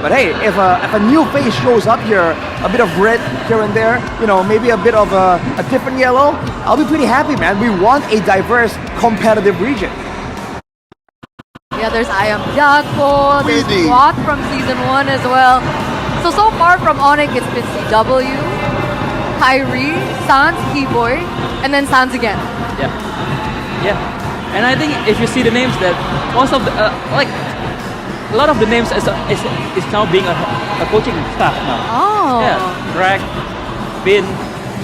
But hey, if a new face shows up here, a bit of red here and there, maybe a bit of a different yellow, I'll be pretty happy, man. We want a diverse, competitive region. Yeah, there's I Am Jaco, there's SWAT from Season 1 as well. So far from Onyx, it's been CW, Kyrie, Sans, Keyboy, and then Sans again. Yeah. And I think if you see the names that most of the, a lot of the names is now being a coaching staff now. Oh. Yeah. Rack, Bin,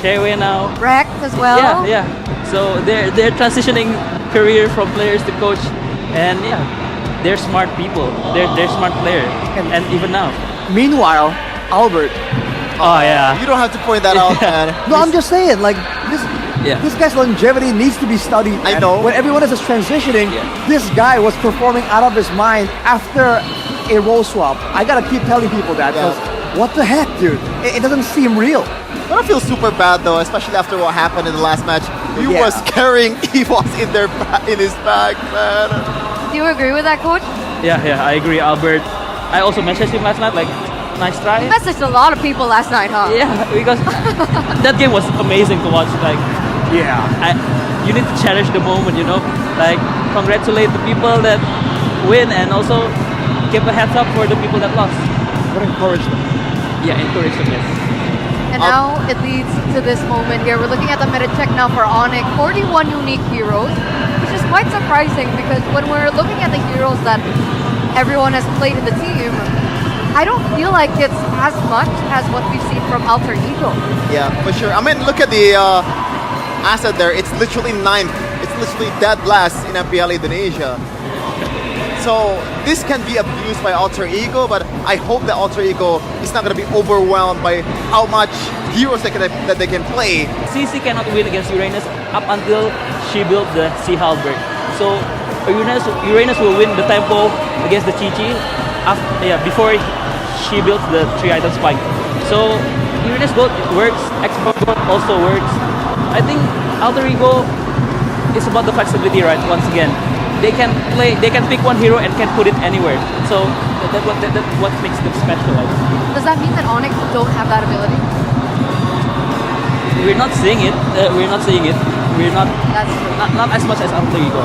Shewe now. Rack as well. Yeah. So they're transitioning career from players to coach, and they're smart people. They're smart players, and even now. Meanwhile, Albert. Oh yeah. You don't have to point that out, man. No, I'm just saying, like this guy's longevity needs to be studied. I know. When everyone else is transitioning, this guy was performing out of his mind after a role swap. I gotta keep telling people that because what the heck, dude? It doesn't seem real. But I feel super bad though, especially after what happened in the last match. He was carrying EVOS in his bag, man. Do you agree with that, Coach? Yeah, I agree, Albert. I also messaged him last night, like, nice try. You messaged a lot of people last night, huh? Yeah, because that game was amazing to watch. Like, you need to cherish the moment, like congratulate the people that win and also give a heads up for the people that lost. But encourage them. Yeah, encourage them, yes. And now it leads to this moment here. We're looking at the meta check now for Onyx. 41 unique heroes, which is quite surprising because when we're looking at the heroes that everyone has played in the team, I don't feel like it's as much as what we've seen from Alter Ego. Yeah, for sure. I mean, look at the asset there. It's literally 9th. It's literally Dead Blast in MPL Indonesia. So this can be abused by Alter Ego, but I hope that Alter Ego is not going to be overwhelmed by how much heroes that they can play. CC cannot win against Uranus up until she built the Sea Halberd. So Uranus will win the tempo against the Chi-Chi before she builds the 3-item spike. So Uranus gold works, X-Bolt also works. I think Alter Ego is about the flexibility, right? Once again, they can pick one hero and can put it anywhere. So that's what makes them special. Does that mean that Onyx don't have that ability? We're not seeing it. We're not. That's true. Not as much as Alter Ego.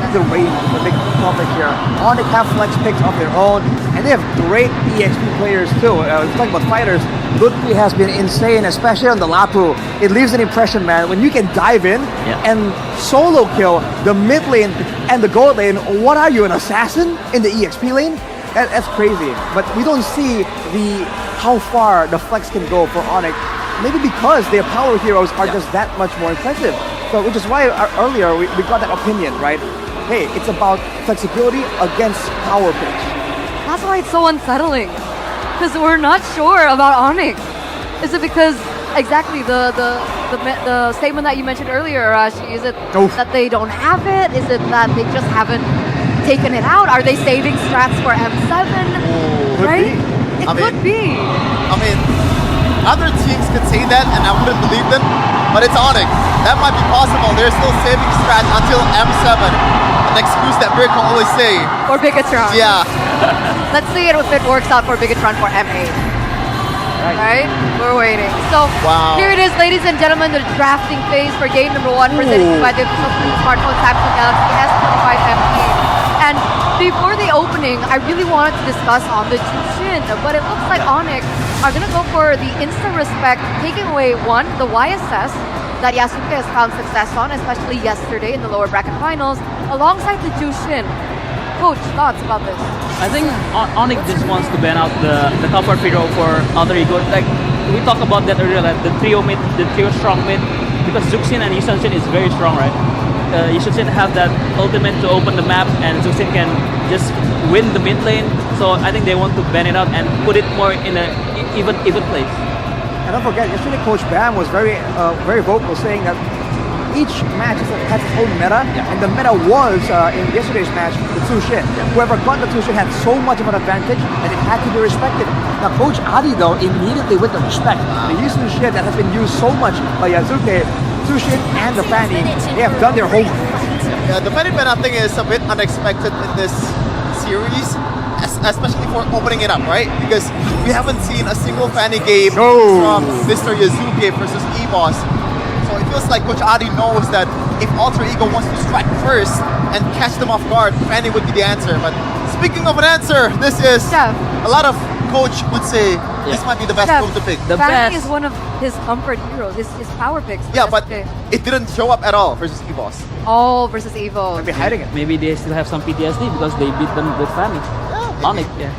The range is a big topic here. Onyx have flex picks of their own, and they have great EXP players too. Talking about fighters, Ludwig has been insane, especially on the Lapu. It leaves an impression, man. When you can dive in and solo kill the mid lane and the gold lane, what are you, an assassin in the EXP lane? That's crazy. But we don't see how far the flex can go for Onyx. Maybe because their power heroes are just that much more impressive. So which is why earlier we got that opinion, right? Hey, it's about flexibility against power pitch. That's why it's so unsettling. Because we're not sure about Onyx. Is it because exactly the statement that you mentioned earlier, Arashi? Is it that they don't have it? Is it that they just haven't taken it out? Are they saving strats for M7? Right? It could be. I mean, other teams could say that and I wouldn't believe them, but it's Onyx. That might be possible. They're still saving strats until M7. An excuse that Brick will always say. Or Bigatron. Yeah. Let's see if it works out for Bigatron for M8. Right? We're waiting. So here it is, ladies and gentlemen, the drafting phase for game number 1 presented by the official smartphone Samsung Galaxy S25 FE. And before the opening, I really wanted to discuss on the Jushin, but it looks like Onyx are going to go for the insta-respect, taking away the YSS that Yasuke has found success on, especially yesterday in the lower bracket finals, alongside the Jushin. Coach, thoughts about this? I think Onyx just wants to ban out the comfort hero for Alter Ego. Like we talked about that earlier, like the trio strong mid, because Zuxin and Yusunshin is very strong, right? Yusunshin have that ultimate to open the map, and Zuxin can just win the mid lane. So I think they want to ban it out and put it more in a even place. And don't forget, yesterday Coach Bam was very vocal, saying that each match has its own meta, and the meta was, in yesterday's match, the Zushin. Whoever got the Zushin had so much of an advantage that it had to be respected. Now Coach Adi, though, immediately with the respect, the Yusunshin that has been used so much by Yazuke, Zushin and the Fanny, they have done their homework. Yeah, the Fanny ban, I think, is a bit unexpected in this series. especially for opening it up, right? Because we haven't seen a single fanny game No. from Mr. Yazuke versus EBOS. So it feels like Coach Adi knows that if Alter Ego wants to strike first and catch them off guard, fanny would be the answer. But speaking of an answer, this is Chef. a lot of coach would say this might be the best Chef, move to pick. The Fanny best. is one of his comfort heroes, his power picks. for Yeah, but SK. it didn't show up at all versus EBOS. Oh, versus Evo. Maybe hiding it. Maybe they still have some PTSD because they beat them with Fanny. Onyx, yeah.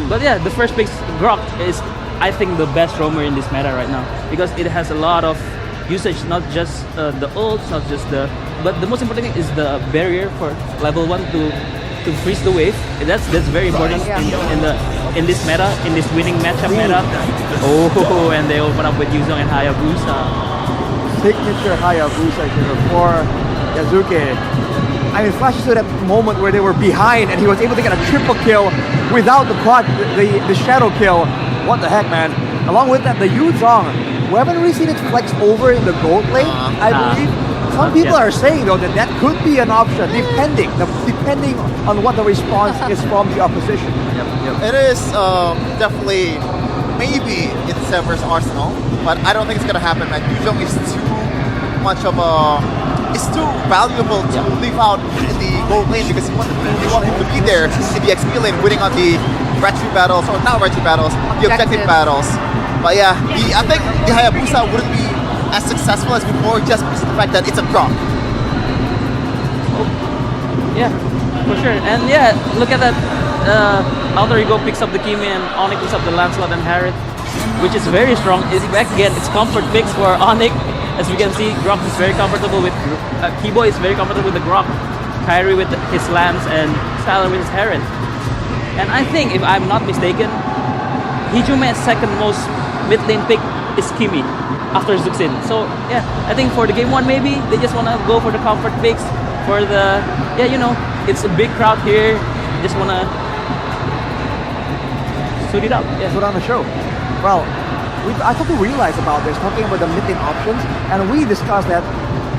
But yeah, the first pick, Grok, is I think the best roamer in this meta right now because it has a lot of usage, not just the ults, not just the, but the most important thing is the barrier for level 1 to freeze the wave. And that's very important in this meta, in this winning matchup meta. Oh, and they open up with Yuzong and Hayabusa. Signature Hayabusa here for Yazuke. I mean, flashes to that moment where they were behind and he was able to get a triple kill without the quad, the shadow kill. What the heck, man? Along with that, the Yuzong. We haven't really seen it flex over in the gold lane, I believe. Some people are saying though that could be an option, depending on what the response is from the opposition. It is definitely maybe in Sever's arsenal, but I don't think it's gonna happen, man. Gusion is too much of a. It's too valuable to leave out in the gold lane because you want him to be there in the XP lane, winning on the retry battles, or not retry battles, the objective battles. But yeah, I think the Hayabusa wouldn't be as successful as before just because of the fact that it's a Grok. Yeah, for sure. And yeah, look at that. Alter Ego picks up the Kimi and Onyx picks up the Lancelot and Harriet, which is very strong. Again, it's comfort picks for Onyx. As we can see, Grok is very comfortable with Kibo is very comfortable with the Grok, Kyrie with his Lance, and Styler with his Harriet. And I think, if I'm not mistaken, Hijume's second most mid lane pick is Kimi after Zuxin. So yeah, I think for the game 1 maybe they just wanna go for the comfort picks for the it's a big crowd here. Just wanna suit it up. Yeah. Put on the show. Well, I thought we realized about this, talking about the mid-lane options, and we discussed that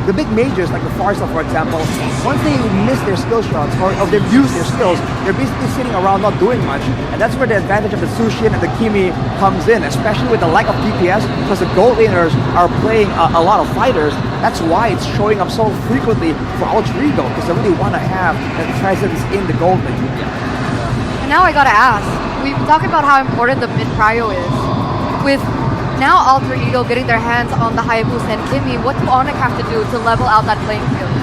the big majors, like the Farsal, for example, once they miss their skill shots, or they've used their skills, they're basically sitting around not doing much, and that's where the advantage of the Sushin and the Kimi comes in, especially with the lack of DPS, because the gold laners are playing a lot of fighters. That's why it's showing up so frequently for Alter Ego, because they really want to have that presence in the gold lane. And now I gotta ask, we've talked about how important the mid-prio is. With now Alter Ego getting their hands on the Hayabusa and Kimi, what do Onyx have to do to level out that playing field?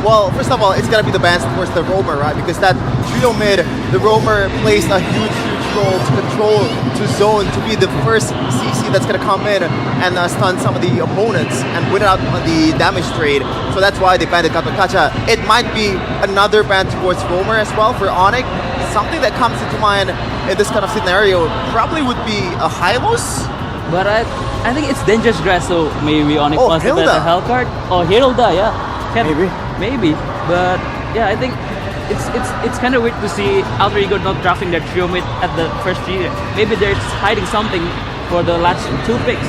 Well, first of all, it's gonna be the balance towards the roamer, right? Because that trio mid, the roamer plays a huge role to control, to zone, to be the first CC that's gonna come in and stun some of the opponents and win out on the damage trade. So that's why they banned Katakacha. It might be another ban towards roamer as well for Onyx. Something that comes into mind in this kind of scenario probably would be a Hylos. But I think it's dangerous grass, so maybe Onyx wants to bet Hilda. the Hellcard. Oh, Hilda, yeah. Maybe. But yeah, I think it's kind of weird to see Alter Ego not drafting their trio mid at the first three. Maybe they're hiding something for the last 2 picks.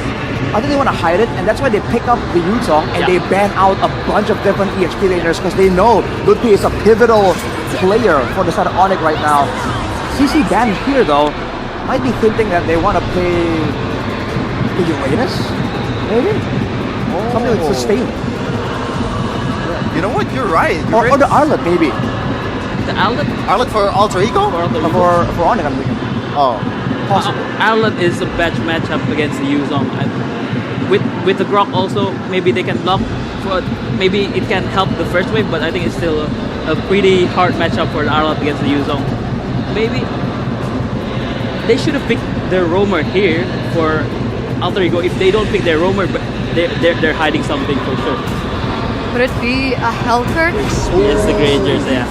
I think they want to hide it, and that's why they pick up the Yuzong and they ban out a bunch of different EXP laners because they know Ludwig is a pivotal player for the side of Onyx right now. CC ban here though might be thinking that they want to play the Uranus, maybe? Something like sustain. You know what? You're right. Or the Arlet maybe. The Outlet? Arlet for Alter Ego? For Onyx I'm thinking. Oh. Possible. Outlet is a bad matchup against the Yuzong. With the Grok also, maybe they can block. Maybe it can help the first wave, but I think it's still a pretty hard matchup for the Outlet against the Yuzong. Maybe they should have picked their roamer here for Alter Ego. If they don't pick their roamer, but they're hiding something for sure. Would it be a Hellcard? Yes, the Grangers, yeah.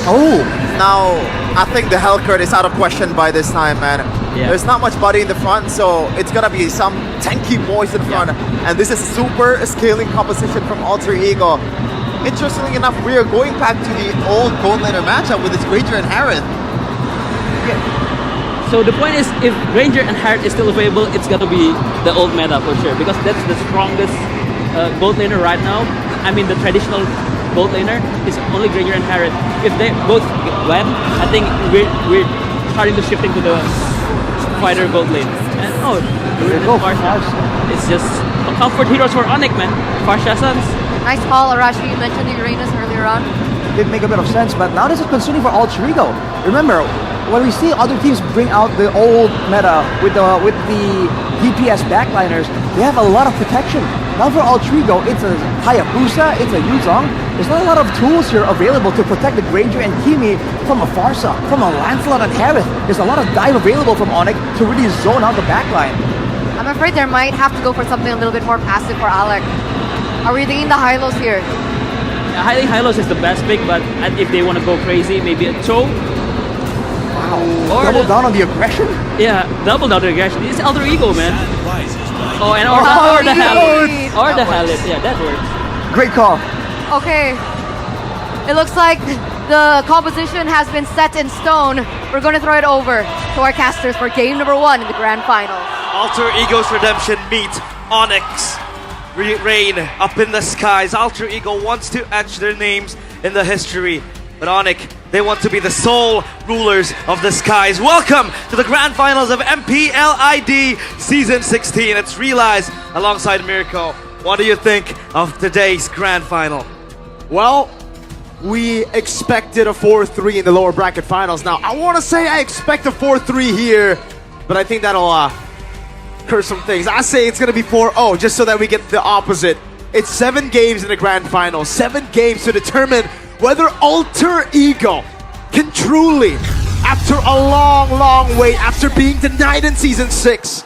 Oh! Now, I think the Hellcard is out of question by this time, man. Yeah. There's not much body in the front, so it's gonna be some tanky boys in front. And this is super scaling composition from Alter Ego. Interestingly enough, we are going back to the old gold laner matchup with its Granger and Harith. So the point is, if Granger and Harriet is still available, it's got to be the old meta for sure, because that's the strongest gold laner right now. I mean, the traditional gold laner is only Granger and Harriet. If they both win, I think we're starting to shifting to the fighter gold lane. And it's just a comfort heroes for Onyx, man. Farsha Suns. Nice call, Arashi. You mentioned the Uranus earlier on. Did make a bit of sense, but now this is concerning for Alter Ego. Remember, when we see other teams bring out the old meta with the DPS backliners, they have a lot of protection. Now for Alter Ego, it's a Hayabusa, it's a Yuzong. There's not a lot of tools here available to protect the Granger and Kimi from a Farsa, from a Lancelot and Harith. There's a lot of dive available from Onyx to really zone out the backline. I'm afraid there might have to go for something a little bit more passive for Alec. Are we thinking the Hylos here? I think Hylos is the best pick, but if they want to go crazy, maybe a Cho. Wow. Or double down on the aggression? Yeah, double down the aggression. It's Alter Ego, man. Oh, and or the Halid. Or the Halid. Yeah, that works. Great call. Okay. It looks like the composition has been set in stone. We're going to throw it over to our casters for game number 1 in the grand final. Alter Ego's Redemption meet Onyx. Reign up in the skies. Alter Ego wants to etch their names in the history. But Onyx, they want to be the sole rulers of the skies. Welcome to the grand finals of MPLID Season 16. It's Realize alongside Mirko. What do you think of today's grand final? Well, we expected a 4-3 in the lower bracket finals. Now, I want to say I expect a 4-3 here, but I think that'll curse some things. I say it's going to be 4-0, just so that we get the opposite. It's 7 games in the grand final, 7 games to determine whether Alter Ego can truly, after a long wait, after being denied in Season 6,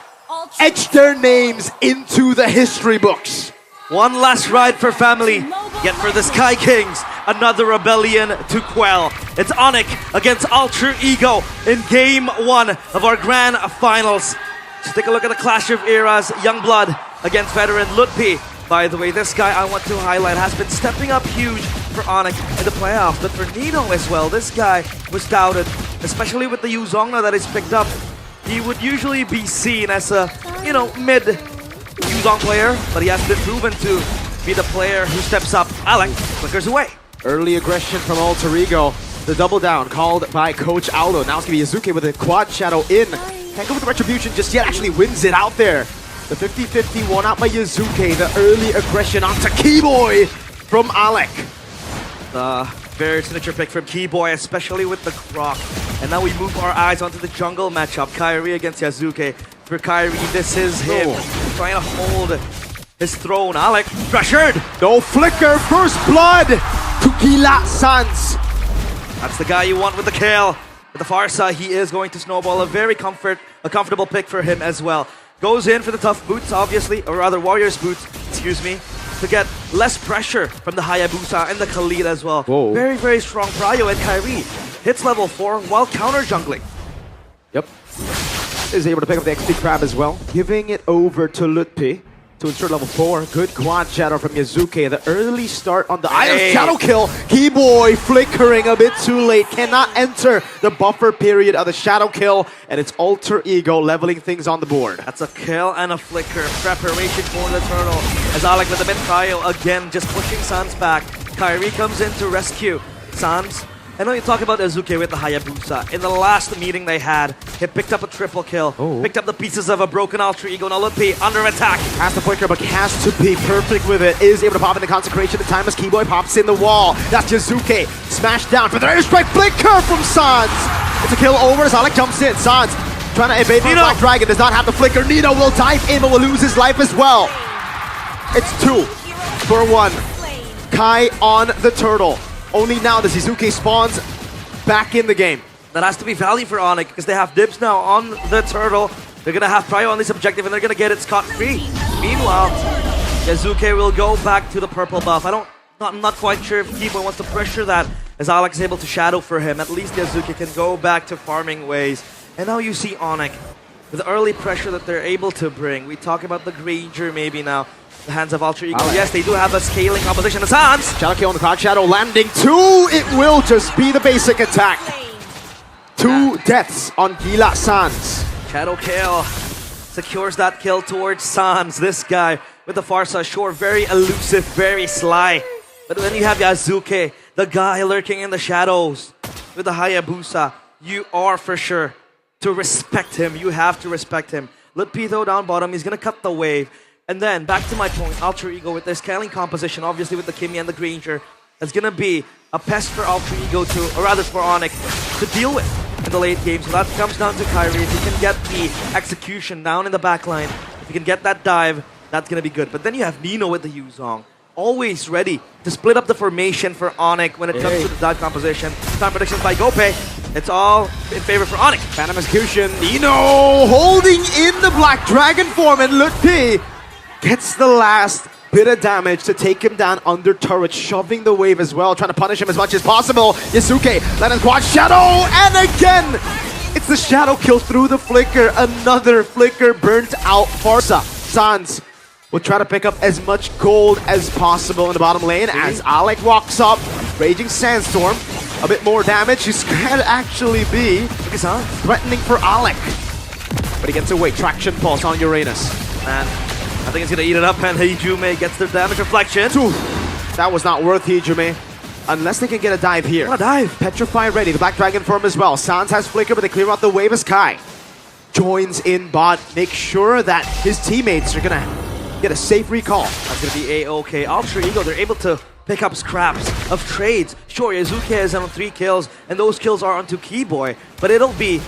etch their names into the history books. One last ride for family, yet for the Sky Kings, another rebellion to quell. It's Onyx against Alter Ego in game 1 of our grand finals. Let's take a look at the Clash of Eras, Youngblood against veteran Lutpi. By the way, this guy I want to highlight has been stepping up huge for Onyx in the playoffs, but for Nino as well. This guy was doubted, especially with the Yuzongna that is picked up. He would usually be seen as a, mid Yuzong player, but he has been proven to be the player who steps up. Alec flickers away. Early aggression from Alter Ego. The double down called by Coach Aldo. Now it's going to be Yazuke with a quad shadow in. Can't go with the retribution just yet, actually wins it out there. The 50-50 won out by Yazuke. The early aggression onto Keyboy from Alec. The very signature pick from Keyboy, especially with the Croc. And now we move our eyes onto the jungle matchup. Kyrie against Yazuke. For Kyrie, this is him trying to hold his throne. Alec pressured. No flicker, first blood to Gila Sans. That's the guy you want with the kill. With the Farsa, he is going to snowball. A comfortable pick for him as well. Goes in for the tough boots, obviously, or rather Warriors boots, excuse me, to get less pressure from the Hayabusa and the Khalid as well. Whoa. Very, very strong Prio, and Kyrie hits level 4 while counter jungling. Yep. Is able to pick up the XP Crab as well. Giving it over to Lutpi to ensure level 4. Good quad shadow from Yazuke. The early start on the item shadow kill. Keyboy flickering a bit too late. Cannot enter the buffer period of the shadow kill. And it's Alter Ego leveling things on the board. That's a kill and a flicker. Preparation for the turtle. As Alec with the mid Prio again, just pushing Sans back. Kyrie comes in to rescue Sans. I know you talk about Azuke with the Hayabusa. In the last meeting they had, he picked up a triple kill. Picked up the pieces of a broken Alter Ego. Now Lutpi under attack. Has the flicker, but has to be perfect with it. Is able to pop in the consecration in time as Keyboy pops in the wall. That's Yazuke. Smashed down for the airstrike flicker from Sans. It's a kill over as Alec jumps in. Sans trying to evade from Black Dragon. Does not have the flicker. Nino will dive in, but will lose his life as well. It's 2 for 1. Kai on the turtle. Only now does Yazuke spawns back in the game. That has to be value for Onyx because they have dibs now on the turtle. They're going to have Prio on this objective and they're going to get it scot-free. Meanwhile, Yazuke will go back to the purple buff. I'm not quite sure if Keyboy wants to pressure that as Alex is able to shadow for him. At least Yazuke can go back to farming ways. And now you see Onyx with the early pressure that they're able to bring. We talk about the Granger maybe now. The hands of Alter Ego. Yes, they do have a scaling composition. The Sans! Shadow kill on the Cloud Shadow landing 2. It will just be the basic attack. 2 deaths on Gila Sans. Shadow kill. Secures that kill towards Sans. This guy with the Farsa, sure, very elusive, very sly. But then you have Yazuke, the guy lurking in the shadows with the Hayabusa. You are for sure to respect him. You have to respect him. Mlbb though down bottom, he's gonna cut the wave. And then, back to my point, Alter Ego with their scaling composition, obviously with the Kimmy and the Granger, is gonna be a pest for Alter Ego to, or rather for Onyx, to deal with in the late game. So that comes down to Kyrie. If he can get the execution down in the back line, if he can get that dive, that's gonna be good. But then you have Nino with the Yuzong, always ready to split up the formation for Onyx when it comes to the dive composition. Time predictions by Gope. It's all in favor for Onyx. Phantom Execution. Nino holding in the Black Dragon form, and Mlbb gets the last bit of damage to take him down under turret, shoving the wave as well, trying to punish him as much as possible. Yasuke, let him quad shadow, and again, it's the shadow kill through the flicker. Another flicker burnt out Farsa. Sans will try to pick up as much gold as possible in the bottom lane as Alec walks up. Raging Sandstorm, a bit more damage. This could actually be threatening for Alec. But he gets away. Traction pulse on Uranus. And I think it's gonna eat it up, and Hejume gets the damage reflection. That was not worth Hejume. Unless they can get a dive here. What a dive! Petrify ready. The Black Dragon form as well. Sans has flicker, but they clear out the wave as Kai joins in bot. Make sure that his teammates are gonna get a safe recall. That's gonna be A-OK. Alter Ego, they're able to pick up scraps of trades. Sure, Yazuki has on 3 kills, and those kills are onto Keyboy, but it'll be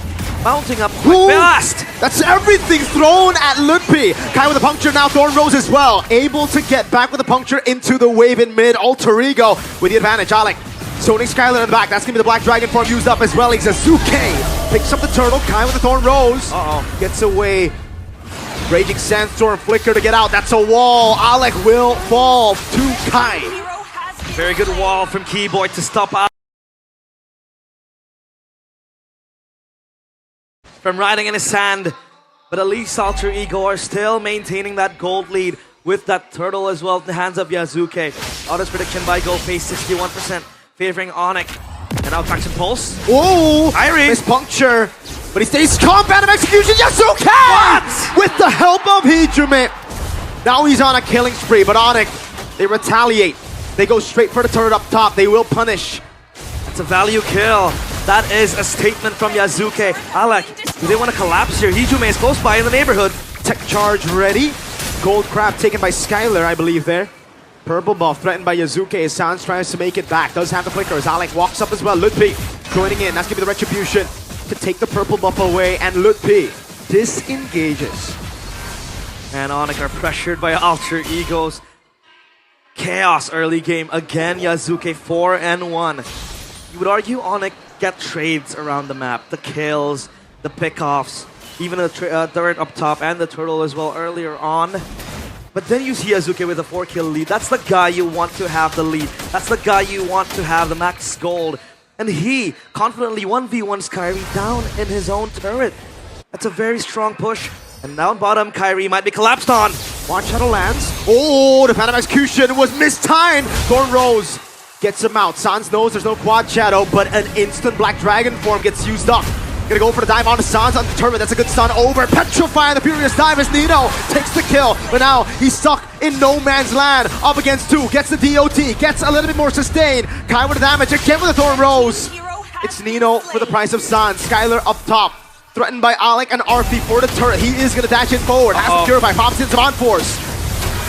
mounting up quick fast. That's everything thrown at Mlbb. Kai with a puncture now, Thorn Rose as well. Able to get back with a puncture into the wave in mid. Alter Ego with the advantage. Alec zoning Skylar in the back. That's gonna be the Black Dragon form used up as well. Yazuki picks up the turtle. Kai with the Thorn Rose. Gets away. Raging Sandstorm flicker to get out. That's a wall. Alec will fall to Kai. Very good wall from Keyboy to stop out from riding in his sand. But at least Alter Ego are still maintaining that gold lead with that turtle as well in the hands of Yazuki. Honest prediction by Gope, 61% favoring Onyx. And now Traction Pulse. Oh, Kyrie. Miss puncture. But he stays calm. Phantom Execution. Yasuke! What? With the help of Hejume. Now he's on a killing spree, but Onyx, they retaliate. They go straight for the turret up top. They will punish. It's a value kill. That is a statement from Yazuki. Alec, do they want to collapse here? Hejume is close by in the neighborhood. Tech charge ready. Gold crab taken by Skylar, I believe there. Purple buff threatened by Yazuki as Sans tries to make it back. Does have the flicker as Alec walks up as well. Mlbb joining in. That's going to be the retribution to take the purple buff away. And Mlbb disengages. And Onyx are pressured by Alter Egos. Chaos early game. Again, Yazuki 4-1. You would argue Onyx get trades around the map. The kills, the pickoffs, even the turret up top and the turtle as well earlier on. But then you see Yazuki with a 4-kill lead. That's the guy you want to have the lead. That's the guy you want to have the max gold. And he confidently 1v1s Kyrie down in his own turret. That's a very strong push. And down bottom, Kyrie might be collapsed on. Watch Shadow lands. Oh, the Phantom Execution was mistimed. Thorn Rose gets him out. Sans knows there's no quad shadow, but an instant Black Dragon form gets used up. Gonna go for the dive on Sans on the turret. That's a good stun over. Petrify the furious dive as Nino takes the kill. But now he's stuck in no man's land. Up against 2. Gets the DOT. Gets a little bit more sustained. Kai with the damage. Again with the Thorn Rose. It's Nino for the price of Sans. Skylar up top. Threatened by Alec and Arfi for the turret. He is gonna dash in forward. Has to purify. Pops in some on force.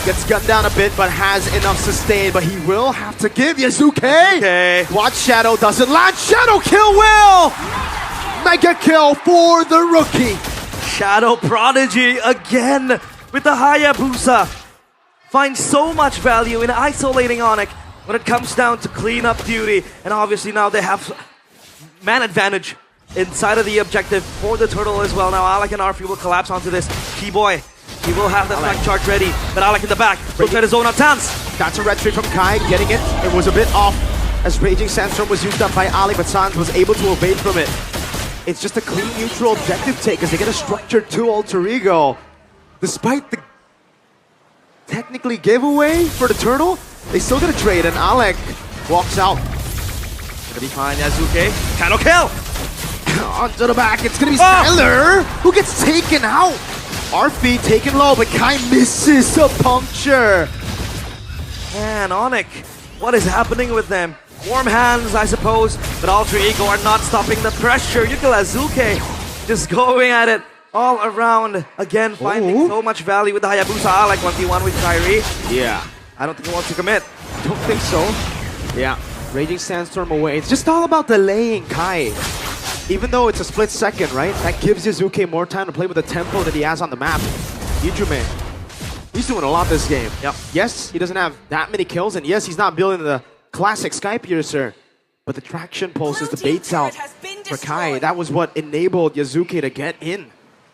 Gets gunned down a bit, but has enough sustain. But he will have to give Yazuki. Okay. Watch Shadow doesn't land. Shadow kill will! Mega kill for the rookie. Shadow Prodigy again with the Hayabusa. Finds so much value in isolating Onyx when it comes down to cleanup duty. And obviously now they have man advantage inside of the objective for the turtle as well. Now Alec and Arfi will collapse onto this. Keyboy, he will have that flank charge ready. But Alec in the back will try to zone out Sans. That's a red tree from Kai, getting it. It was a bit off as Raging Sandstorm was used up by Alec, but Sans was able to evade from it. It's just a clean neutral objective take as they get a structured 2 Alter Ego. Despite the technically giveaway for the turtle, they still get a trade and Alec walks out. Gonna be fine, Yazuki. Kano kill! Onto the back, it's gonna be Skylar who gets taken out. Arfi taken low, but Kai misses a puncture. Man, Onyx, what is happening with them? Warm hands, I suppose, but Alter Ego are not stopping the pressure. Yuka Azuke just going at it all around. Again, finding so much value with the Hayabusa, like 1v1 with Kyrie. Yeah. I don't think he wants to commit. Don't think so. Yeah. Raging Sandstorm away. It's just all about delaying Kai. Even though it's a split second, right? That gives Yazuke more time to play with the tempo that he has on the map. Ijume, he's doing a lot this game. Yep. Yes, he doesn't have that many kills, and yes, he's not building the classic Sky Piercer, but the traction pulse is the baits out for Kai. That was what enabled Yazuke to get in.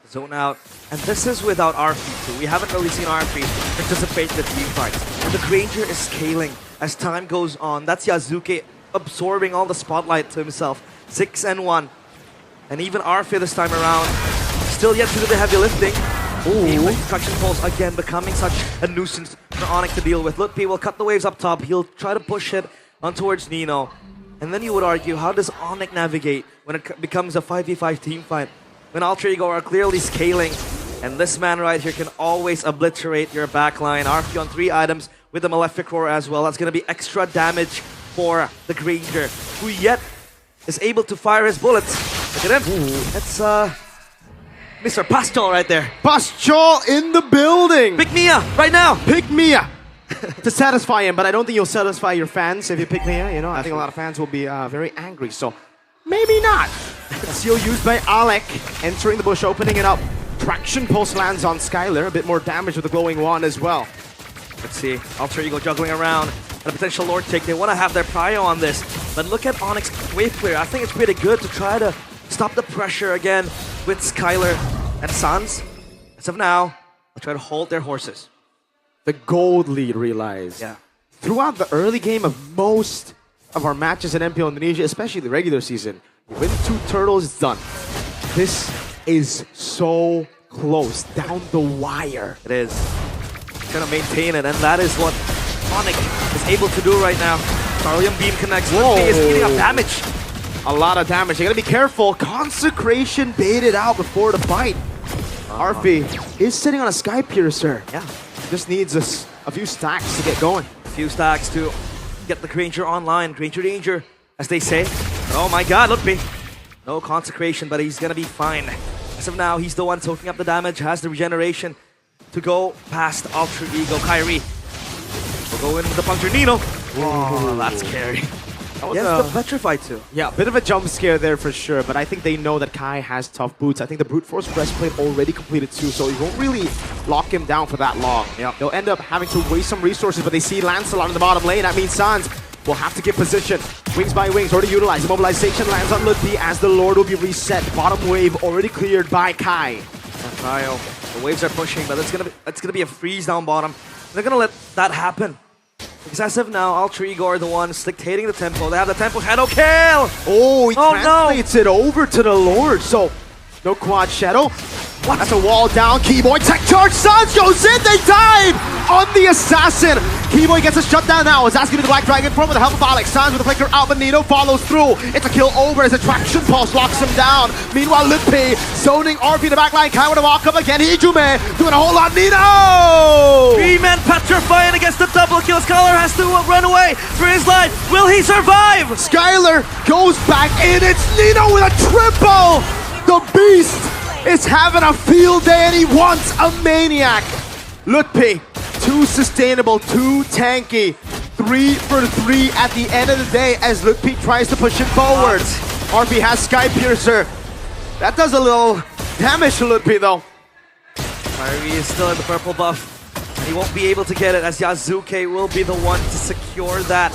Zone out. And this is without RP too. We haven't really seen RP participate in the team fights. And the Granger is scaling as time goes on. That's Yazuke absorbing all the spotlight to himself. 6-1. And even RP this time around, still yet to do the heavy lifting. Ooh. Traction pulse again becoming such a nuisance for Onyx to deal with. Lutpi will cut the waves up top. He'll try to push it on towards Nino. And then you would argue, how does Onyx navigate when it becomes a 5v5 team fight? When Alter Ego are clearly scaling, and this man right here can always obliterate your backline. RP on 3 items with the Malefic Roar as well. That's going to be extra damage for the Granger, who yet is able to fire his bullets. Look at him. That's Mr. Pastol right there. Pastol in the building! Pick Mia right now! Pick Mia! To satisfy him, but I don't think you'll satisfy your fans if you pick Mia. You know, I think a lot of fans will be very angry, so maybe not. Seal used by Alec, entering the bush, opening it up. Traction pulse lands on Skylar, a bit more damage with the glowing wand as well. Let's see, Alter Ego juggling around, and a potential Lord take. They want to have their prio on this, but look at Onyx wave clear. I think it's pretty good to try to stop the pressure again with Skylar and Sans. As of now, they'll try to hold their horses. The gold lead, realize. Yeah. Throughout the early game of most of our matches in MPL Indonesia, especially the regular season, you win 2 turtles, it's done. This is so close, down the wire. It is. Gonna maintain it, and that is what Onyx is able to do right now. Starlium Beam connects. Lutpi is eating up damage. A lot of damage. You gotta be careful. Consecration baited out before the fight. RP is sitting on a Sky Piercer. Yeah. Just needs a few stacks to get going. A few stacks to get the Granger online. Granger danger, as they say. Oh my god, Lutpi. No consecration, but he's gonna be fine. As of now, he's the one soaking up the damage, has the regeneration to go past Alter Ego. Kyrie will go in with the puncture. Nino. Oh, that's scary. Yes, the Petrify too. Yeah, a bit of a jump scare there for sure, but I think they know that Kai has tough boots. I think the Brute Force breastplate already completed too, so you won't really lock him down for that long. Yeah. They'll end up having to waste some resources, but they see Lancelot in the bottom lane. That means Sans will have to get position. Wings by wings, already utilized. Immobilization lands on Lutpi as the Lord will be reset. Bottom wave already cleared by Kai. Vayo, the waves are pushing, but it's gonna be a freeze down bottom. They're gonna let that happen. Because as of now, Alter Ego are the ones dictating the tempo. They have the tempo. Shadow kill! Oh, he translates it over to the Lord. So, no quad Shadow. What? That's a wall down. Keyboy tech charge. Sans goes in. They dive on the assassin. Keyboy gets a shutdown now. Is asking the Black Dragon from with the help of Alex. Sans with the flicker out, but Nino follows through. It's a kill over as a traction pulse locks him down. Meanwhile, Lutpi zoning RP in the back line. Kai with a walk up again. Ijume doing a whole lot. Nino! 3-man petrifying against the double kill. Scholar has to run away for his life. Will he survive? Skylar goes back in. It's Nino with a triple. The beast is having a field day and he wants a maniac. Lutpi, too sustainable, too tanky. 3 for 3 at the end of the day as Lutpi tries to push it forward. RP has Sky Piercer. That does a little damage to Lutpi though. Kyrie is still in the purple buff. He won't be able to get it as Yazuke will be the one to secure that.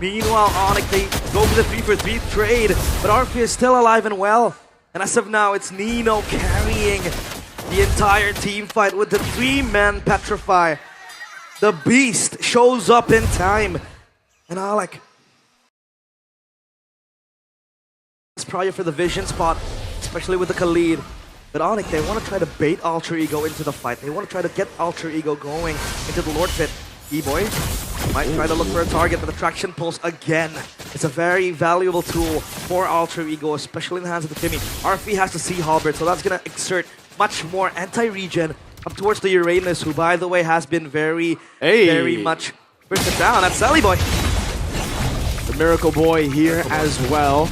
Meanwhile, Onyx, they go for the 3 for 3 trade, but RP is still alive and well. And as of now, it's Nino carrying the entire team fight with the 3-man Petrify. The beast shows up in time. And Alec. It's probably for the vision spot, especially with the Khalid. But Onyx, they want to try to bait Alter Ego into the fight. They want to try to get Alter Ego going into the Lord pit. E-Boy might try to look for a target, but the traction pulse again. It's a very valuable tool for Alter Ego, especially in the hands of the Timmy. RP has the Sea Halberd, so that's going to exert much more anti-regen up towards the Uranus, who, by the way, has been very much bursted down. That's Sally Boy. The Miracle Boy here as well.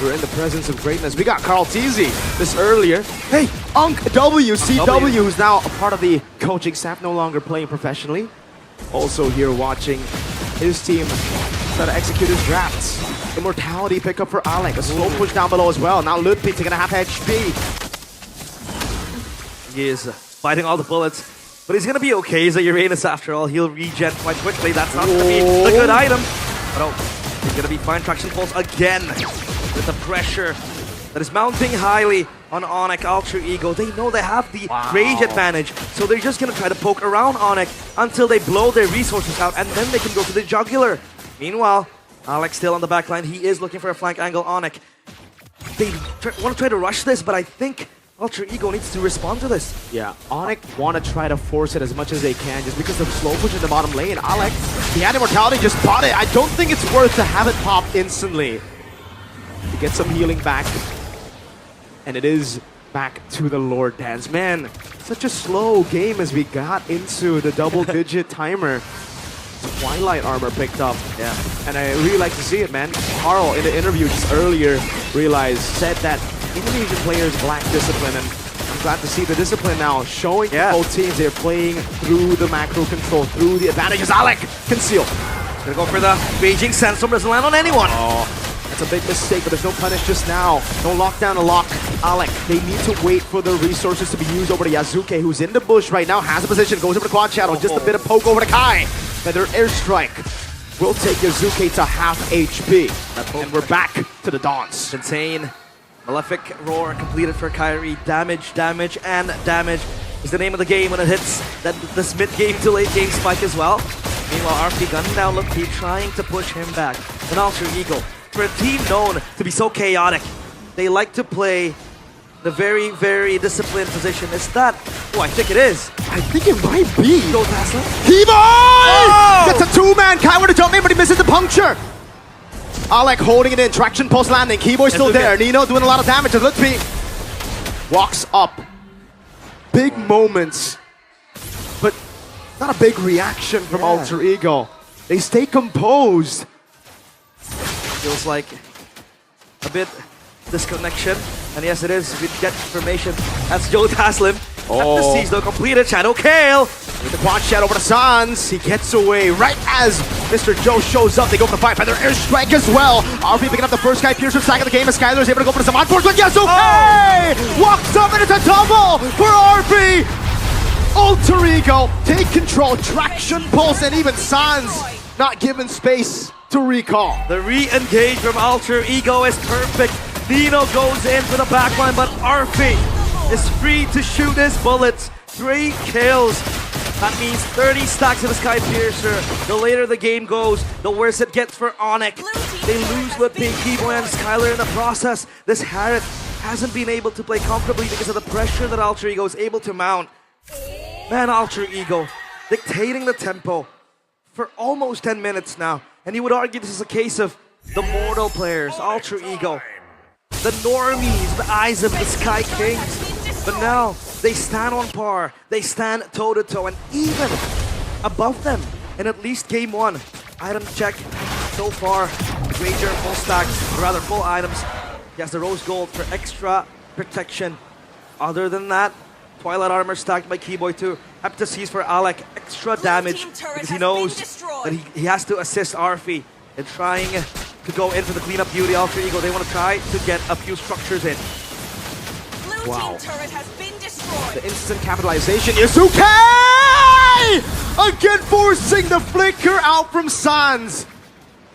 We're in the presence of greatness. We got Carl Teasy this earlier. Hey, CW, who's now a part of the coaching staff, no longer playing professionally. Also here watching his team try to execute his drafts. Immortality pickup for Alec. A slow push down below as well. Now Mlbb taking a half HP. He is fighting all the bullets, but he's gonna be okay. He's a Uranus after all. He'll regen quite quickly. That's not gonna be the good item. But oh, he's gonna be fine. Traction pulse again with the pressure that is mounting highly on Onyx Ultra Ego. They know they have the range advantage, so they're just gonna try to poke around Onyx until they blow their resources out, and then they can go to the jugular. Meanwhile, Alex still on the back line. He is looking for a flank angle. Onyx. They want to try to rush this, but I think Ultra Ego needs to respond to this. Yeah, Onyx want to try to force it as much as they can just because of slow push in the bottom lane. Alex, he had Immortality, just bought it. I don't think it's worth to have it pop instantly. To get some healing back. And it is back to the Lord dance. Man, such a slow game as we got into the double-digit timer. Twilight armor picked up. Yeah. And I really like to see it, man. Carl, in the interview just earlier, said that Indonesian players lack discipline, and I'm glad to see the discipline now showing both teams. They're playing through the macro control, through the advantages. Alec, conceal. Gonna go for the Beijing Sandstorm, doesn't land on anyone. Oh, that's a big mistake, but there's no punish just now. No lockdown to lock Alec. They need to wait for the resources to be used over to Yazuke, who's in the bush right now, has a position, goes over to Quad Shadow, just a bit of poke over to Kai. Feather airstrike will take Yazuke to half HP. And we're back to the Dawns. Insane. Malefic Roar completed for Kyrie. Damage, damage, and damage is the name of the game when it hits this mid-game to late-game spike as well. Meanwhile, RP gunning down Mlbb, trying to push him back. An Ultra Eagle. For a team known to be so chaotic, they like to play the very, very disciplined position. Is that? Oh, I think it is. I think it might be. Go Tesla. Keyboy! Gets a two-man. Kai with a jump in, but he misses the puncture. Alec holding it in. Traction post landing. Keyboy's still there. Nino doing a lot of damage. Mlbb walks up. Big moments, but not a big reaction from Alter Ego. They stay composed. Feels like a bit disconnection. And yes, it is. We get information. That's Joe Taslim. At the seize, though, completed. Shadow Kale. With the quad shadow over to Sans. He gets away right as Mr. Joe shows up. They go for the fight. Feather airstrike as well. RP picking up the first guy. Piercer sack of the game. As Skyler is able to go for some on-force with Yazuke! Walks up and it's a double for RP! Alter Ego take control. Traction pulse and even Sans not given space to recall. The re-engage from Alter Ego is perfect. Nino goes into the backline, but RP is free to shoot his bullets. 3 kills. That means 30 stacks of the Sky Piercer. The later the game goes, the worse it gets for Onyx. They lose with Big Keyboy and Skyler in the process. This Harriet hasn't been able to play comfortably because of the pressure that Alter Ego is able to mount. Man, Alter Ego dictating the tempo for almost 10 minutes now. And you would argue this is a case of the mortal players, Alter Ego. The normies, the eyes of the Sky Kings. But now, they stand on par, they stand toe-to-toe, and even above them in at least game 1. Item check so far. Ranger full stacks, or rather full items. He has the rose gold for extra protection. Other than that, Twilight armor stacked by Keyboy too. Happy to seize for Alec, extra damage because he knows that he has to assist Arfi in trying to go in for the cleanup duty. Alter Ego, they want to try to get a few structures in. Wow. The instant capitalization. Yazuke! Again forcing the flicker out from Sans.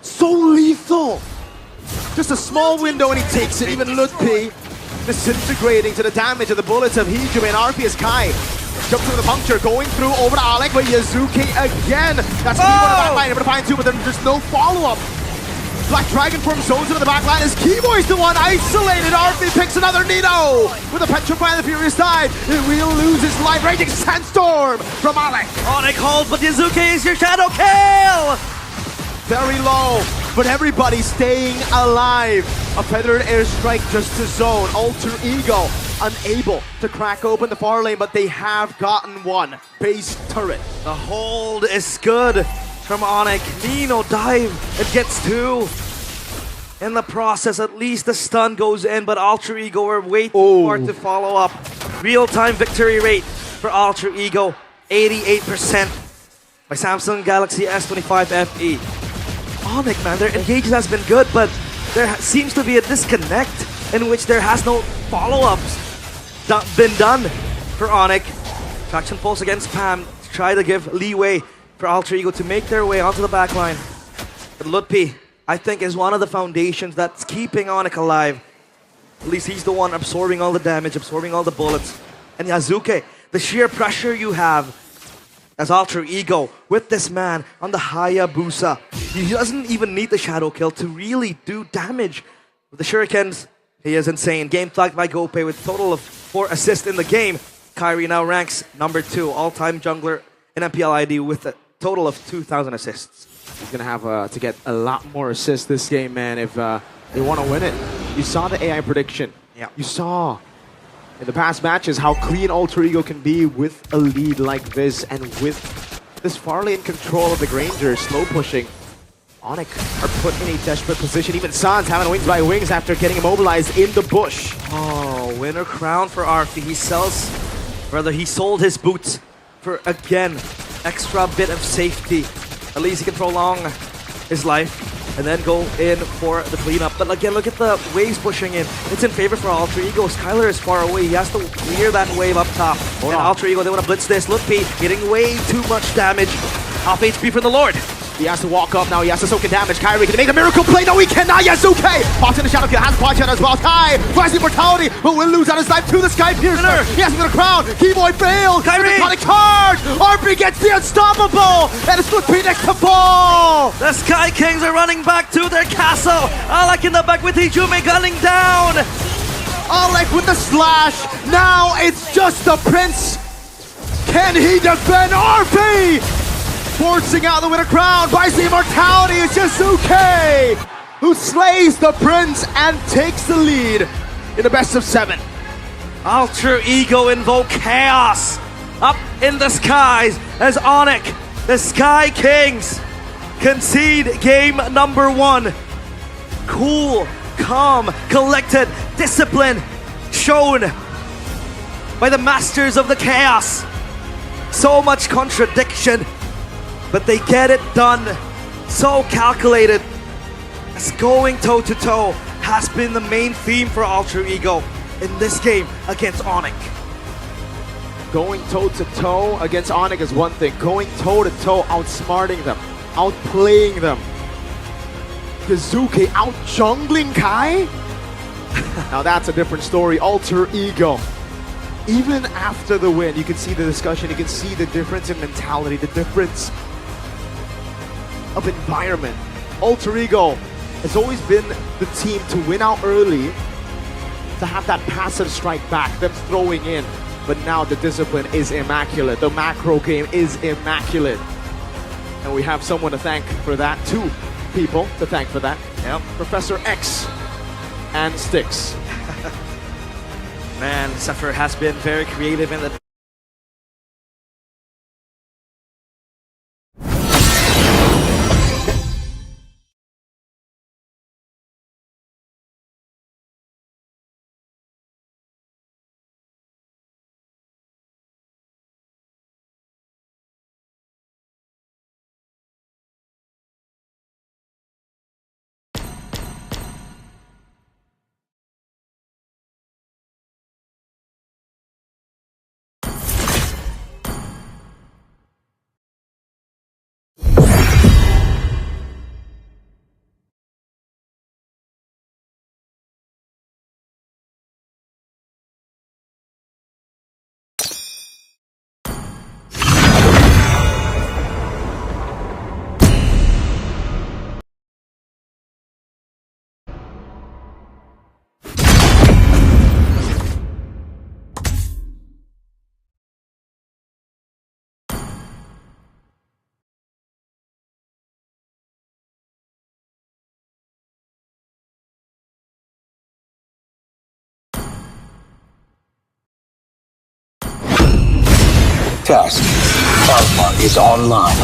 So lethal. Just a small window and he takes it. Even Mlbb disintegrating to the damage of the bullets of Herum and RP as Kai jumps through the puncture, going through over to Alec, but Yazuke again. That's Keyboy on the back line, able to find 2, but then there's no follow-up. Black Dragon form zones into the back line as Keyboy's the one isolated. RP picks another Nino with a Petrify on the Furious side. It will lose his life. Raging Sandstorm from Alec. Onyx holds, but Yazuke is your shadow kill! Very low, but everybody staying alive. A feathered airstrike just to zone. Alter Ego unable to crack open the far lane, but they have gotten one. Base turret. The hold is good from Onyx. Nino dive and gets 2. In the process, at least the stun goes in, but Alter Ego were way too far to follow up. Real-time victory rate for Alter Ego, 88% by Samsung Galaxy S25 FE. Onyx, man, their engagement has been good, but there seems to be a disconnect in which there has no follow-ups been done for Onyx. Traction pulse against Pam to try to give leeway for Alter Ego to make their way onto the backline. But Lutpi, I think, is one of the foundations that's keeping Onyx alive. At least he's the one absorbing all the damage, absorbing all the bullets. And Yazuke, the sheer pressure you have as Alter Ego with this man on the Hayabusa. He doesn't even need the shadow kill to really do damage. With the shurikens, he is insane. Game flagged by Gope with a total of 4 assists in the game. Kyrie now ranks number 2 all-time jungler in MPL ID with a total of 2,000 assists. He's going to have to get a lot more assists this game, man, if they want to win it. You saw the AI prediction. Yeah. You saw in the past matches how clean Alter Ego can be with a lead like this, and with this Farley in control of the Granger, slow pushing. Onyx are put in a desperate position. Even Sans having wings by wings after getting immobilized in the bush. Oh, winner crown for Arfi. He sold his boots for, again, extra bit of safety. At least he can prolong his life and then go in for the cleanup. But again, look at the waves pushing in. It's in favor for Alter Ego. Skylar is far away. He has to clear that wave up top. And Alter Ego, they want to blitz this. Lutpi getting way too much damage. Half HP from the Lord. He has to walk up now, he has to soak in damage. Kyrie, can he make the miracle play? No, he cannot. Yasuke pops in the shadow kill, has Quad Shadow as well. Kai finds immortality, but will lose out his life to the Sky Piercer. He has him in the crown. Keyboy fails. Kyrie! Iconic charge! RP gets the unstoppable! And it's Lutpi next to fall! The Sky Kings are running back to their castle. Alec in the back with Hijume gunning down. Alec with the slash. Now it's just the Prince. Can he defend RP? Forcing out the winner crown, buys the immortality, it's Yasuke who slays the Prince and takes the lead in the best of 7. Alter Ego invoke chaos up in the skies as Onyx, the Sky Kings, concede game number 1. Cool, calm, collected, discipline shown by the masters of the chaos. So much contradiction, but they get it done. So calculated. As going toe-to-toe has been the main theme for Alter Ego in this game against Onyx. Going toe-to-toe against Onyx is one thing. Going toe-to-toe, outsmarting them, outplaying them. Kazuki out-jungling Kai? Now that's a different story. Alter Ego. Even after the win, you can see the discussion, you can see the difference in mentality, the difference of environment. Alter Ego has always been the team to win out early, to have that passive strike back, them throwing in. But now the discipline is immaculate. The macro game is immaculate. And we have someone to thank for that. 2 people to thank for that. Yep. Professor X and Styx. Man, Zephyr has been very creative in the Test. Plasma is online.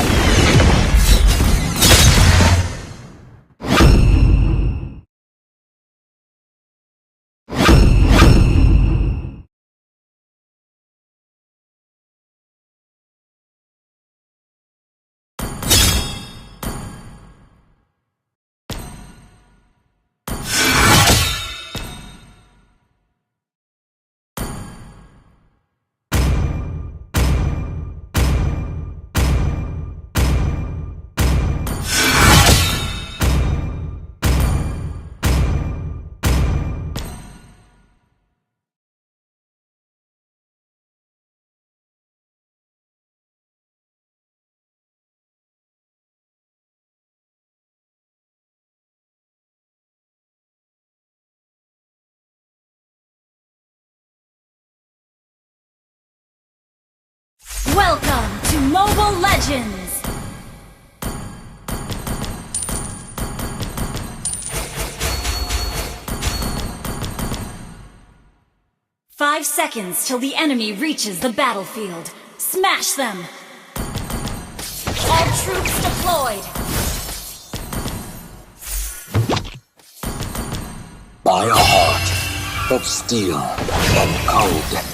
Welcome to Mobile Legends! Five seconds till the enemy reaches the battlefield. Smash them! All troops deployed! By a heart of steel and cold.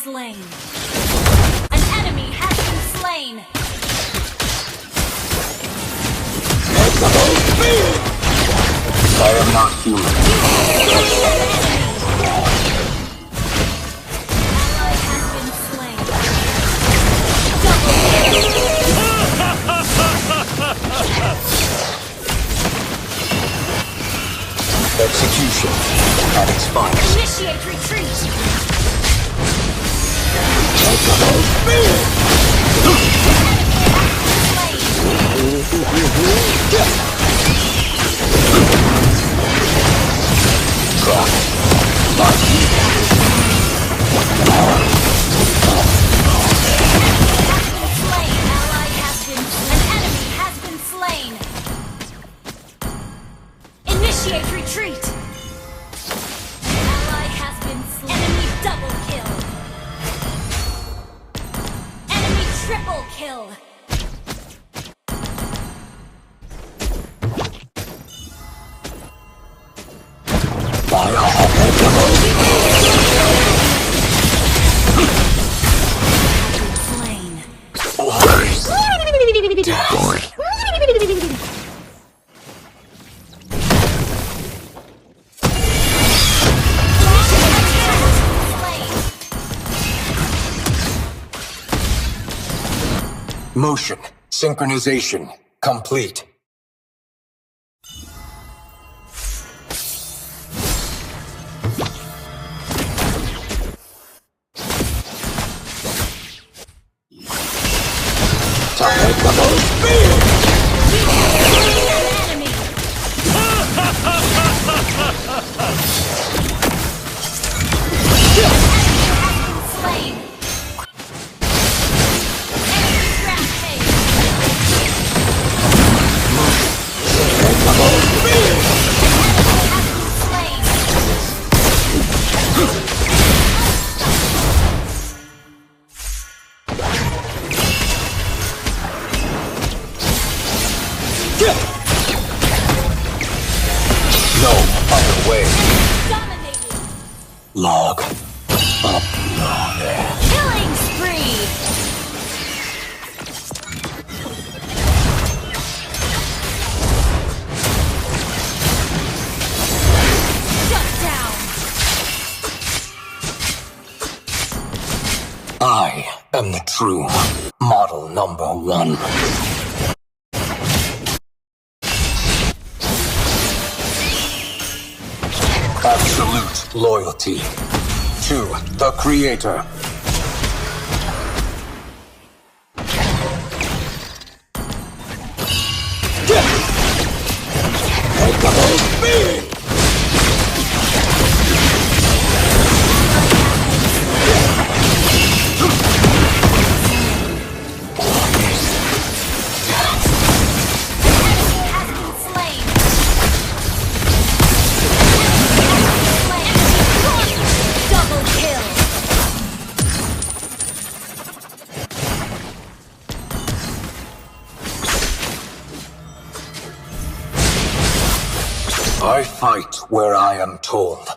Slain. An enemy has been slain. I am not human. Ally has been slain. Double Execution at its finest. Initiate retreat. Initiate retreat! Ally has been slain. Enemy double kill! Enemy triple kill! Motion synchronization complete. Log uploaded. Killing spree! Shut down! I am the true model number one. Absolute loyalty to the Creator. I fight where I am told.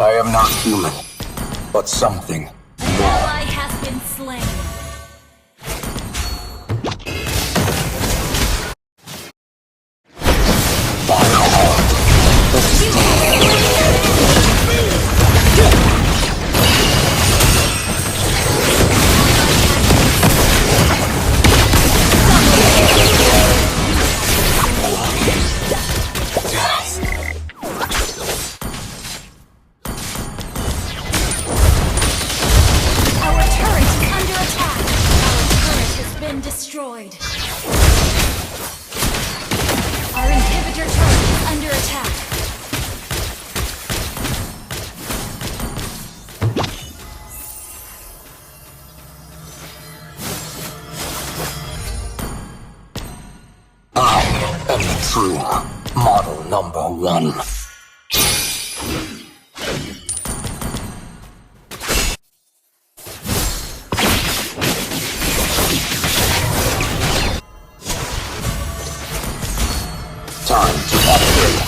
I am not human, but something An ally has been slain. Our turret is under attack. Our turret has been destroyed. Our inhibitor turret is under attack. I am the true model number one. Time to upgrade.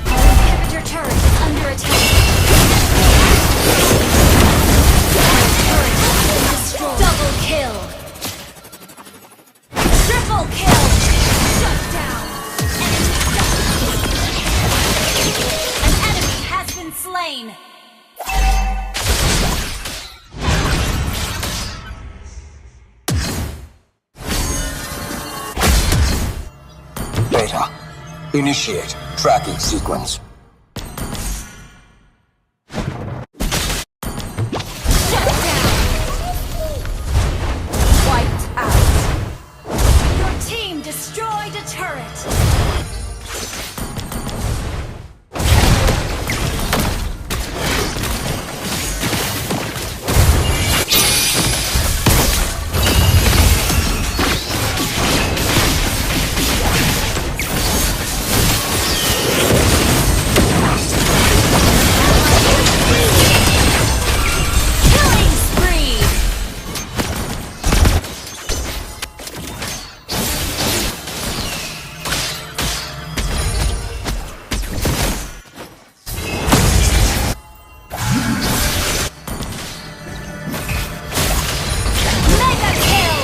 Our inhibitor turret is under attack. Our turret has been destroyed. Double kill. Triple kill. Shut down. An enemy has been slain. Beta. Initiate tracking sequence. Shut down. Wiped out. Your team destroyed a turret. Killing spree. Mega kill.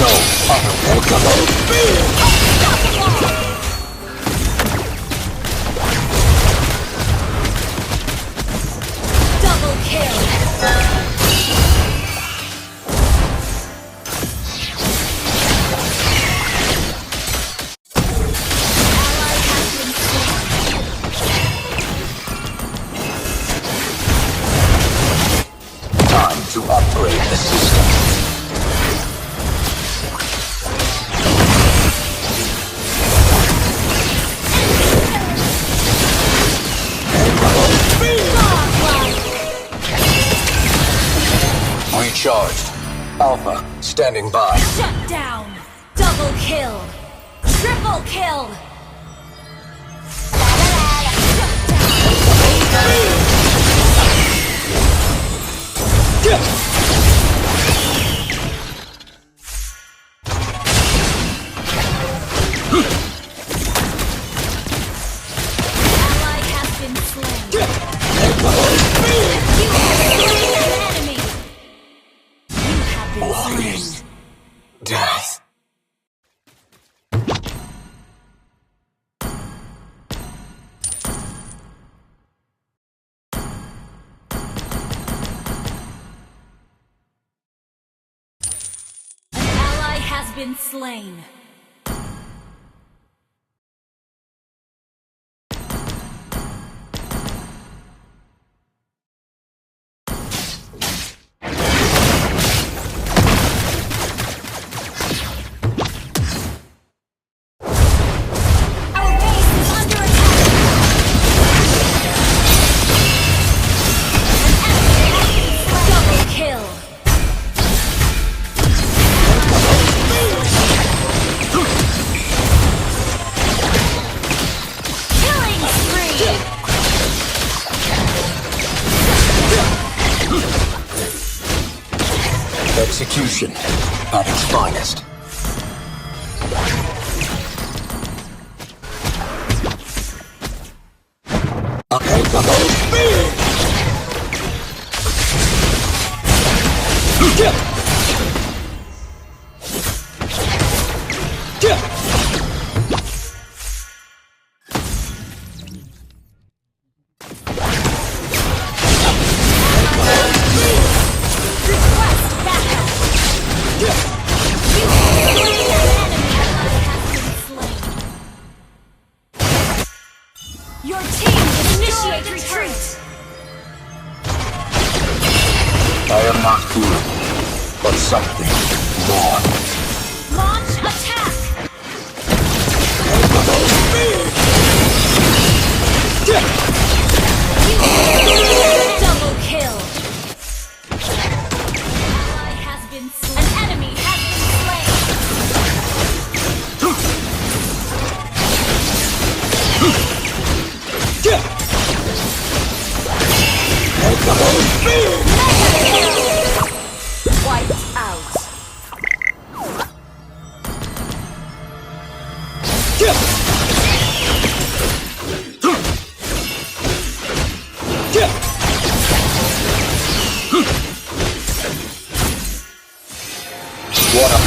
No Double kill. the system. Recharged. Alpha, standing by. Shut down. Double kill. Triple kill. Ally has been slain. You have slain an enemy. You have been slain. Death. An ally has been slain. Our base is under attack. Double kill. Killing spree. Execution at its finest. Request backup. You have slain an enemy. Ally has been slain. Your team initiate retreat. I am not food, but something more. Launch attack. Double kill. Ally has been slain. An enemy has been slain. Wiped out. What a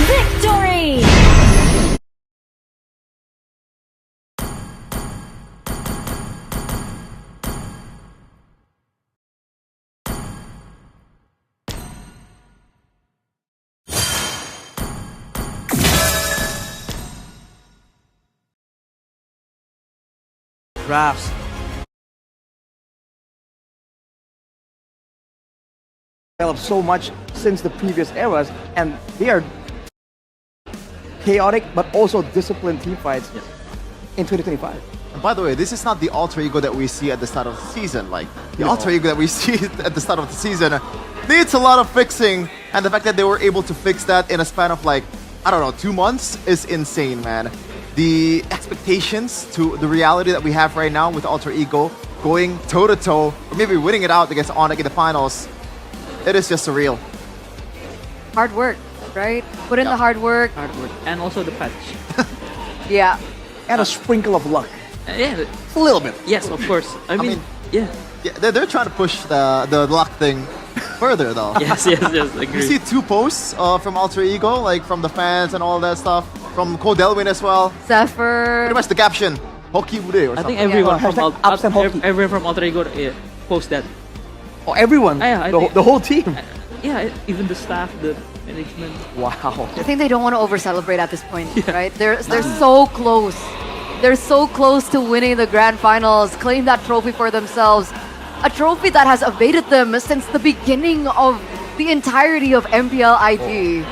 Victory! Drafts. Developed so much since the previous eras, and they are chaotic but also disciplined team fights in 2025. And by the way, this is not the alter ego that we see at the start of the season. Like, the alter ego that we see at the start of the season needs a lot of fixing, and the fact that they were able to fix that in a span of, like, I don't know, 2 months is insane, man. The expectations to the reality that we have right now with alter ego going toe-to-toe, or maybe winning it out against Onyx in the finals, it is just surreal. Hard work, right? Put in the hard work. Hard work. And also the patch. Yeah. And a sprinkle of luck. Yeah. A little bit. Yes, of course. I mean, yeah. Yeah, they're trying to push the luck thing further, though. Yes, agree. You see 2 posts from Alter Ego, like from the fans and all that stuff, from Codelwin as well. Zephyr. Pretty much the caption, Hockey Bude or I something. think everyone Yeah. from Hashtag absent hockey. everyone from Alter Ego post that. Oh, everyone. Yeah, I the, think- the whole team. Yeah, even the staff, the management. Wow. I think they don't want to over-celebrate at this point, right? They're so close. They're so close to winning the grand finals, claim that trophy for themselves. A trophy that has evaded them since the beginning of the entirety of MPL ID.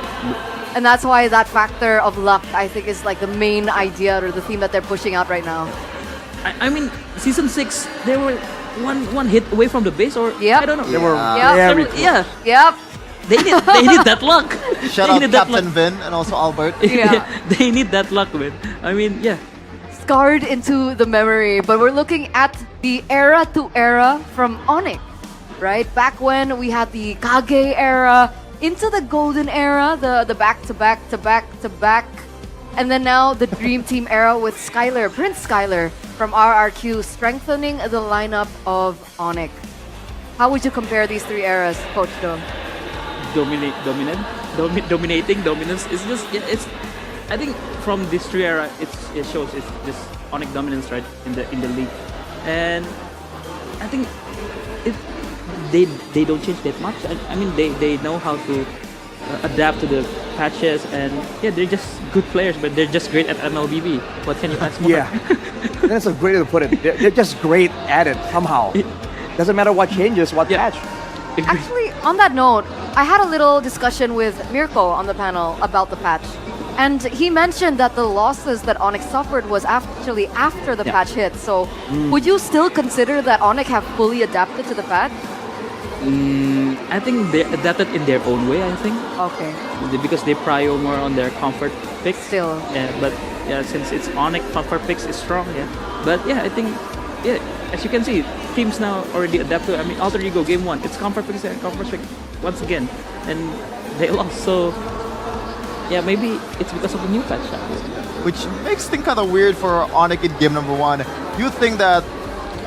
And that's why that factor of luck, I think, is like the main idea or the theme that they're pushing out right now. I mean, season 6, they were one hit away from the base, or Yep. I don't know. They were Yeah. very Yeah, Yep. they need that luck. Shout They out need that Captain luck. Vin and also Albert. Yeah. They need that luck, man. I mean, yeah. Scarred into the memory, but we're looking at the era to era from Onyx, right? Back when we had the Kage era, into the Golden era, the back to back to back to back, and then now the Dream Team era with Skylar, Prince Skylar from RRQ, strengthening the lineup of Onyx. How would you compare these three eras, Coach Do? Dominating, dominance. It's just, it's. I think from this three era, it shows it's just Onyx dominance, right, in the league, and I think they don't change that much. I mean, they know how to adapt to the patches, and yeah, they're just good players, but they're just great at Mlbb. What can you ask more? Yeah, that's a great way to put it. They're just great at it somehow. Doesn't matter what changes, what Yeah. patch. Actually, on that note, I had a little discussion with Mirko on the panel about the patch. And he mentioned that the losses that Onyx suffered was actually after the Yeah. patch hit. So, would you still consider that Onyx have fully adapted to the patch? I think they adapted in their own way. I think Okay. because they prio more on their comfort picks. Still. Yeah, but yeah, since it's Onyx, comfort picks is strong. Yeah, but yeah, I think as you can see, teams now already adapt to. I mean, Alter Ego game 1, it's comfort picks and comfort pick once again, and they lost. So yeah, maybe it's because of the new patch. Which makes things kind of weird for Onyx in game number 1. You think that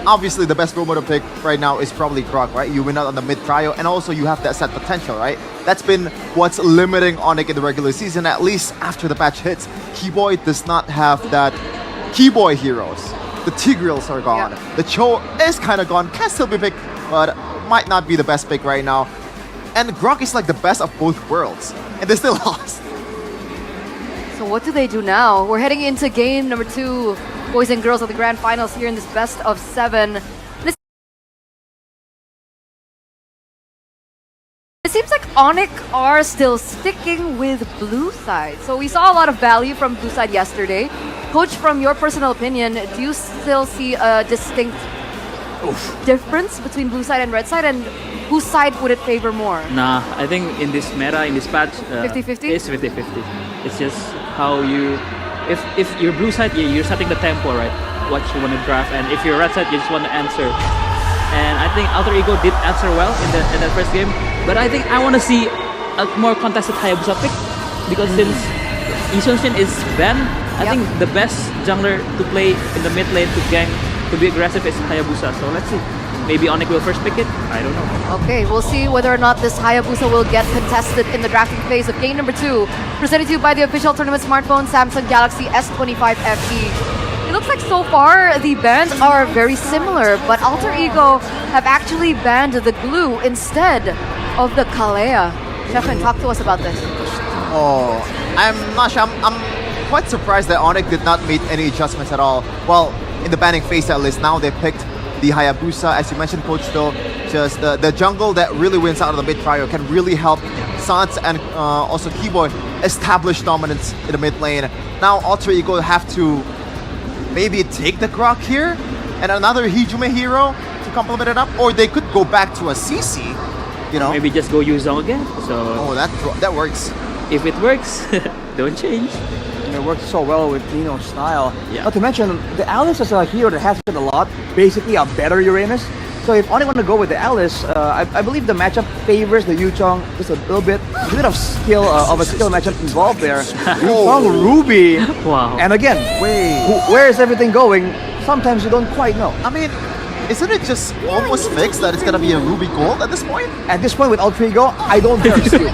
obviously the best role model pick right now is probably Grok, right? You win out on the mid trio, and also you have that set potential, right? That's been what's limiting Onyx in the regular season, at least after the patch hits. Keyboy does not have that Keyboy heroes. The Tigreals are gone. Yeah. The Cho is kind of gone, can still be picked, but might not be the best pick right now. And Grok is like the best of both worlds, and they still lost. So, what do they do now? We're heading into game number 2, boys and girls of the grand finals here in this best of 7. It seems like Onyx are still sticking with blue side. So we saw a lot of value from blue side yesterday. Coach, from your personal opinion, do you still see a distinct difference between blue side and red side? And whose side would it favor more? Nah, I think in this meta, in this patch, 50-50? It's 50-50. It's just how you, if you're blue side, you're setting the tempo, right? What you want to draft, and if you're red side, you just want to answer. And I think Alter Ego did answer well in that first game, but I think I want to see a more contested Hayabusa pick, because since Gusion is banned, I think the best jungler to play in the mid lane to gank, to be aggressive, is Hayabusa. So let's see. Maybe Onyx will first pick it. I don't know. Okay, we'll see whether or not this Hayabusa will get contested in the drafting phase of game number 2. Presented to you by the official tournament smartphone, Samsung Galaxy S25 FE. It looks like so far the bans are very similar, but Alter Ego have actually banned the glue instead of the Kalea. Stefan, talk to us about this. Oh, I'm not sure. I'm quite surprised that Onyx did not make any adjustments at all. Well, in the banning phase at least, now they picked the Hayabusa, as you mentioned, Coach Phil. Just the jungle that really wins out of the mid trio can really help Sans and also Keyboy establish dominance in the mid lane. Now Alter Ego have to maybe take the Grok here and another Hijume hero to complement it up, or they could go back to a CC, you know. Maybe just go Yuzong again. So Oh, that works. if it works, don't change. And it works so well with Nino's style. Yeah. Not to mention, the Alice is a hero that has been a lot, basically a better Uranus. So if Onyx want to go with the Alice, I believe the matchup favors the Yuchong just a little bit. A bit of skill, of a skill matchup involved there. Yuchong, Ruby. Wow. And again, where is everything going? Sometimes you don't quite know. I mean, isn't it just almost fixed that it's gonna be a Ruby Gold at this point? At this point with Alter Ego, I don't dare dispute.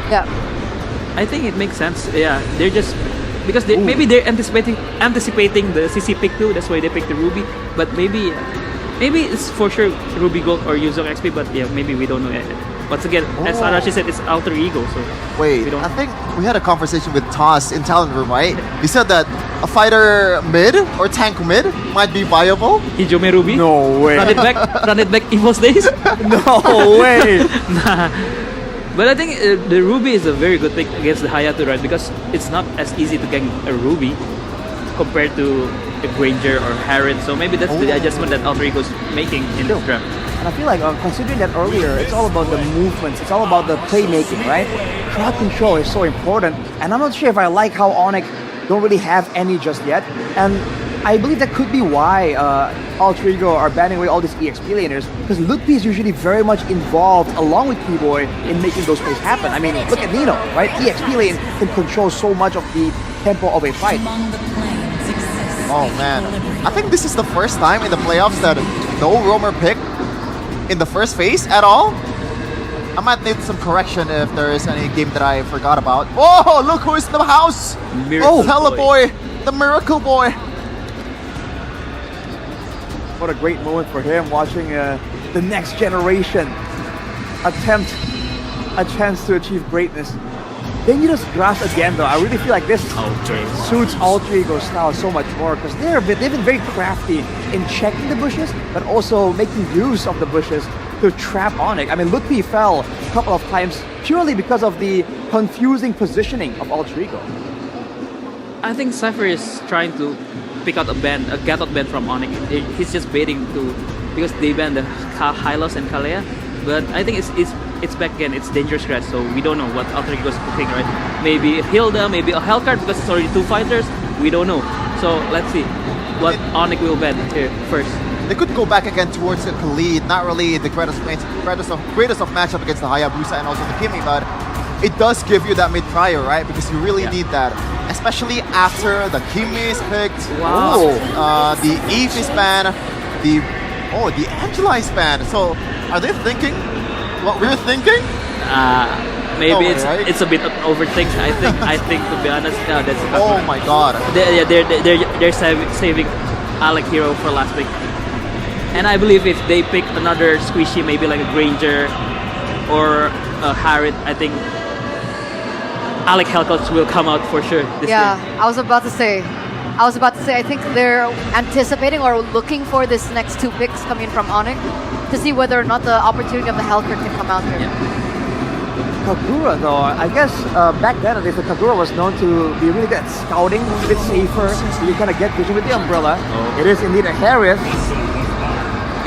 Yeah, I think it makes sense. Yeah, they're just because maybe they're anticipating the CC pick too. That's why they picked the Ruby. But maybe Maybe it's for sure Ruby Gold or Yuzong XP, but yeah, maybe we don't know yet. Once again, as Arashi said, it's alter ego, so Wait, we don't. I think we had a conversation with Toss in Talent Room, right? He said that a fighter mid or tank mid might be viable. Hijome Ruby? No way. Run it back EVOS days? No way. Nah. But I think the Ruby is a very good pick against the Haya too, right? Because it's not as easy to get a Ruby compared to a Granger or Harrod. So maybe that's the adjustment that Alter Ego is making in this draft. And I feel like considering that earlier, it's all about the movements, it's all about the playmaking, right? Crowd control is so important, and I'm not sure if I like how Onyx don't really have any just yet. And I believe that could be why Alter Ego are banning away all these EXP laners, because Lutpi is usually very much involved along with Keyboy in making those plays happen. I mean, look at Nino, right? EXP lane can control so much of the tempo of a fight. Oh man, I think this is the first time in the playoffs that no roamer pick in the first phase at all. I might need some correction if there is any game that I forgot about. Oh, look who is in the house! Miracle Teleboy, the Miracle Boy. What a great moment for him, watching the next generation attempt a chance to achieve greatness. Dangerous grass again though. I really feel like this suits Alter Ego's style so much more, because they've been very crafty in checking the bushes, but also making use of the bushes to trap Onyx. I mean, Lutpi fell a couple of times purely because of the confusing positioning of Alter Ego. I think Cypher is trying to pick out a get out band from Onyx. He's just baiting to, because they banned the Hylos and Kalea. But I think it's back again. It's dangerous grass, so we don't know what Alter Ego is cooking, right? Maybe Hilda, maybe a Hellcard, because it's already 2 fighters. We don't know. So let's see what Onyx will ban here first. They could go back again towards the Khalid, not really the greatest of matchup against the Hayabusa and also the Kimi, but it does give you that mid prior, right? Because you really need that, especially after the Kimi is picked. Wow. The Eve is banned. The Angela is banned. So are they thinking what we're thinking? Maybe right? it's a bit of overthink. I think to be honest, that's. Oh my god. They're saving Alec Hero for last pick. And I believe if they pick another squishy, maybe like a Granger or a Harrod, I think Alec Hellcats will come out for sure this year. I was about to say, I think they're anticipating or looking for this next 2 picks coming from Onyx to see whether or not the opportunity of the Hellcard can come out here. Kagura though, I guess back then at least, the Kagura was known to be really good at scouting, a bit safer. You kind of get vision with the umbrella. It is indeed a Harriet.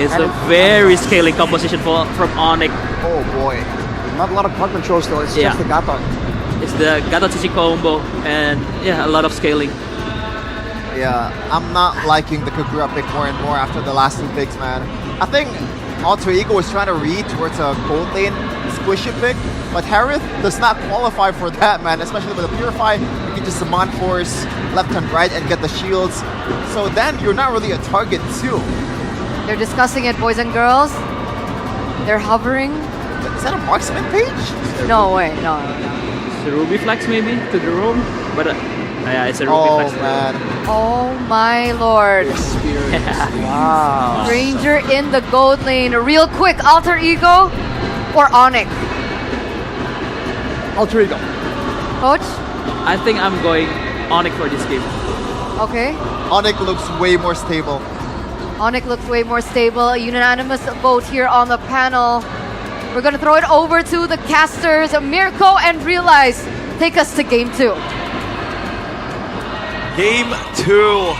It's a very scaling composition from Onyx. Oh boy. Not a lot of card controls though, it's just the Gaton. It's the Gato Chichi combo and a lot of scaling. Yeah, I'm not liking the Kagura pick more and more after the last 2 picks, man. I think Alter Ego was trying to read towards a gold lane squishy pick, but Harith does not qualify for that, man, especially with the Purify. You can just summon force left and right and get the shields. So then you're not really a target too. They're discussing it, boys and girls. They're hovering. Is that a marksman page? No way, no. It's a Ruby Flex maybe to the room, but it's a Ruby Flex. Oh man. Oh my lord. Wow. Ranger in the gold lane. Real quick, Alter Ego or Onyx? Alter Ego. Coach? I think I'm going Onyx for this game. Okay. Onyx looks way more stable. Onyx looks way more stable. A unanimous vote here on the panel. We're gonna throw it over to the casters, Mirko and Realize. Take us to game 2. Game 2,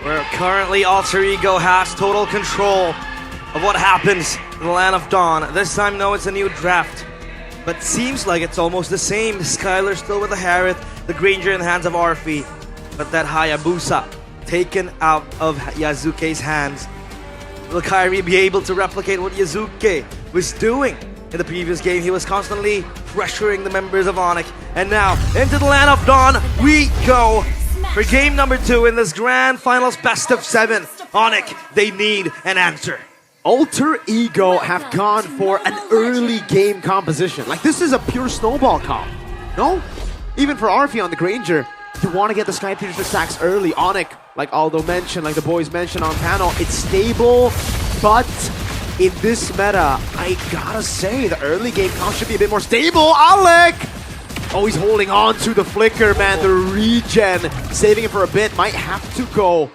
where currently Alter Ego has total control of what happens in the Land of Dawn. This time, no, it's a new draft, but seems like it's almost the same. Skylar still with the Harith, the Granger in the hands of Arfi, but that Hayabusa taken out of Yazuke's hands. Will Kyrie be able to replicate what Yazuke was doing in the previous game? He was constantly pressuring the members of Onyx, and now into the Land of Dawn we go for game number 2 in this grand finals best of 7. Onyx, they need an answer. Alter Ego have gone for an early game composition. Like, this is a pure snowball comp. No? Even for Arfi on the Granger, you want to get the Sky Piercer stacks early. Onyx, like Aldo mentioned, like the boys mentioned on panel, it's stable. But in this meta, I gotta say, the early game comp should be a bit more stable. Alec! Oh, he's holding on to the flicker, man. The regen, saving him for a bit, might have to go.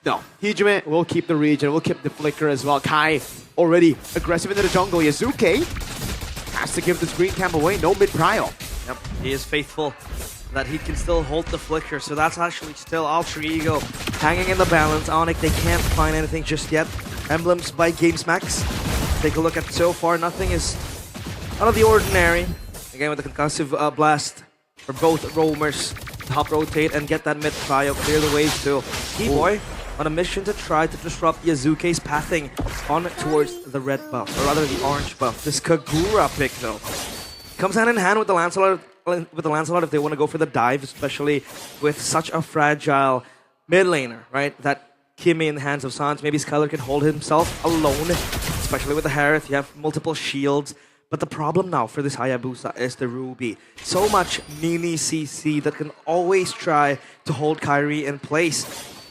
No, Hejume will keep the regen, will keep the flicker as well. Kai already aggressive into the jungle. Yazuke has to give this green camp away. No mid prio. Yep, he is faithful that he can still hold the flicker, so that's actually still Alter Ego hanging in the balance. Onyx, they can't find anything just yet. Emblems by GamesMax. Take a look at so far, nothing is out of the ordinary. Again with the concussive blast for both roamers. Top rotate and get that mid prio, clear the waves to T-Boy on a mission to try to disrupt Yazuke's pathing on towards the red buff, or rather the orange buff. This Kagura pick though comes hand in hand with the Lancelot if they want to go for the dive, especially with such a fragile mid laner, right? That Kimmy in the hands of Sans, maybe Skylar can hold himself alone, especially with the Harith. You have multiple shields. But the problem now for this Hayabusa is the Ruby. So much mini CC that can always try to hold Kyrie in place.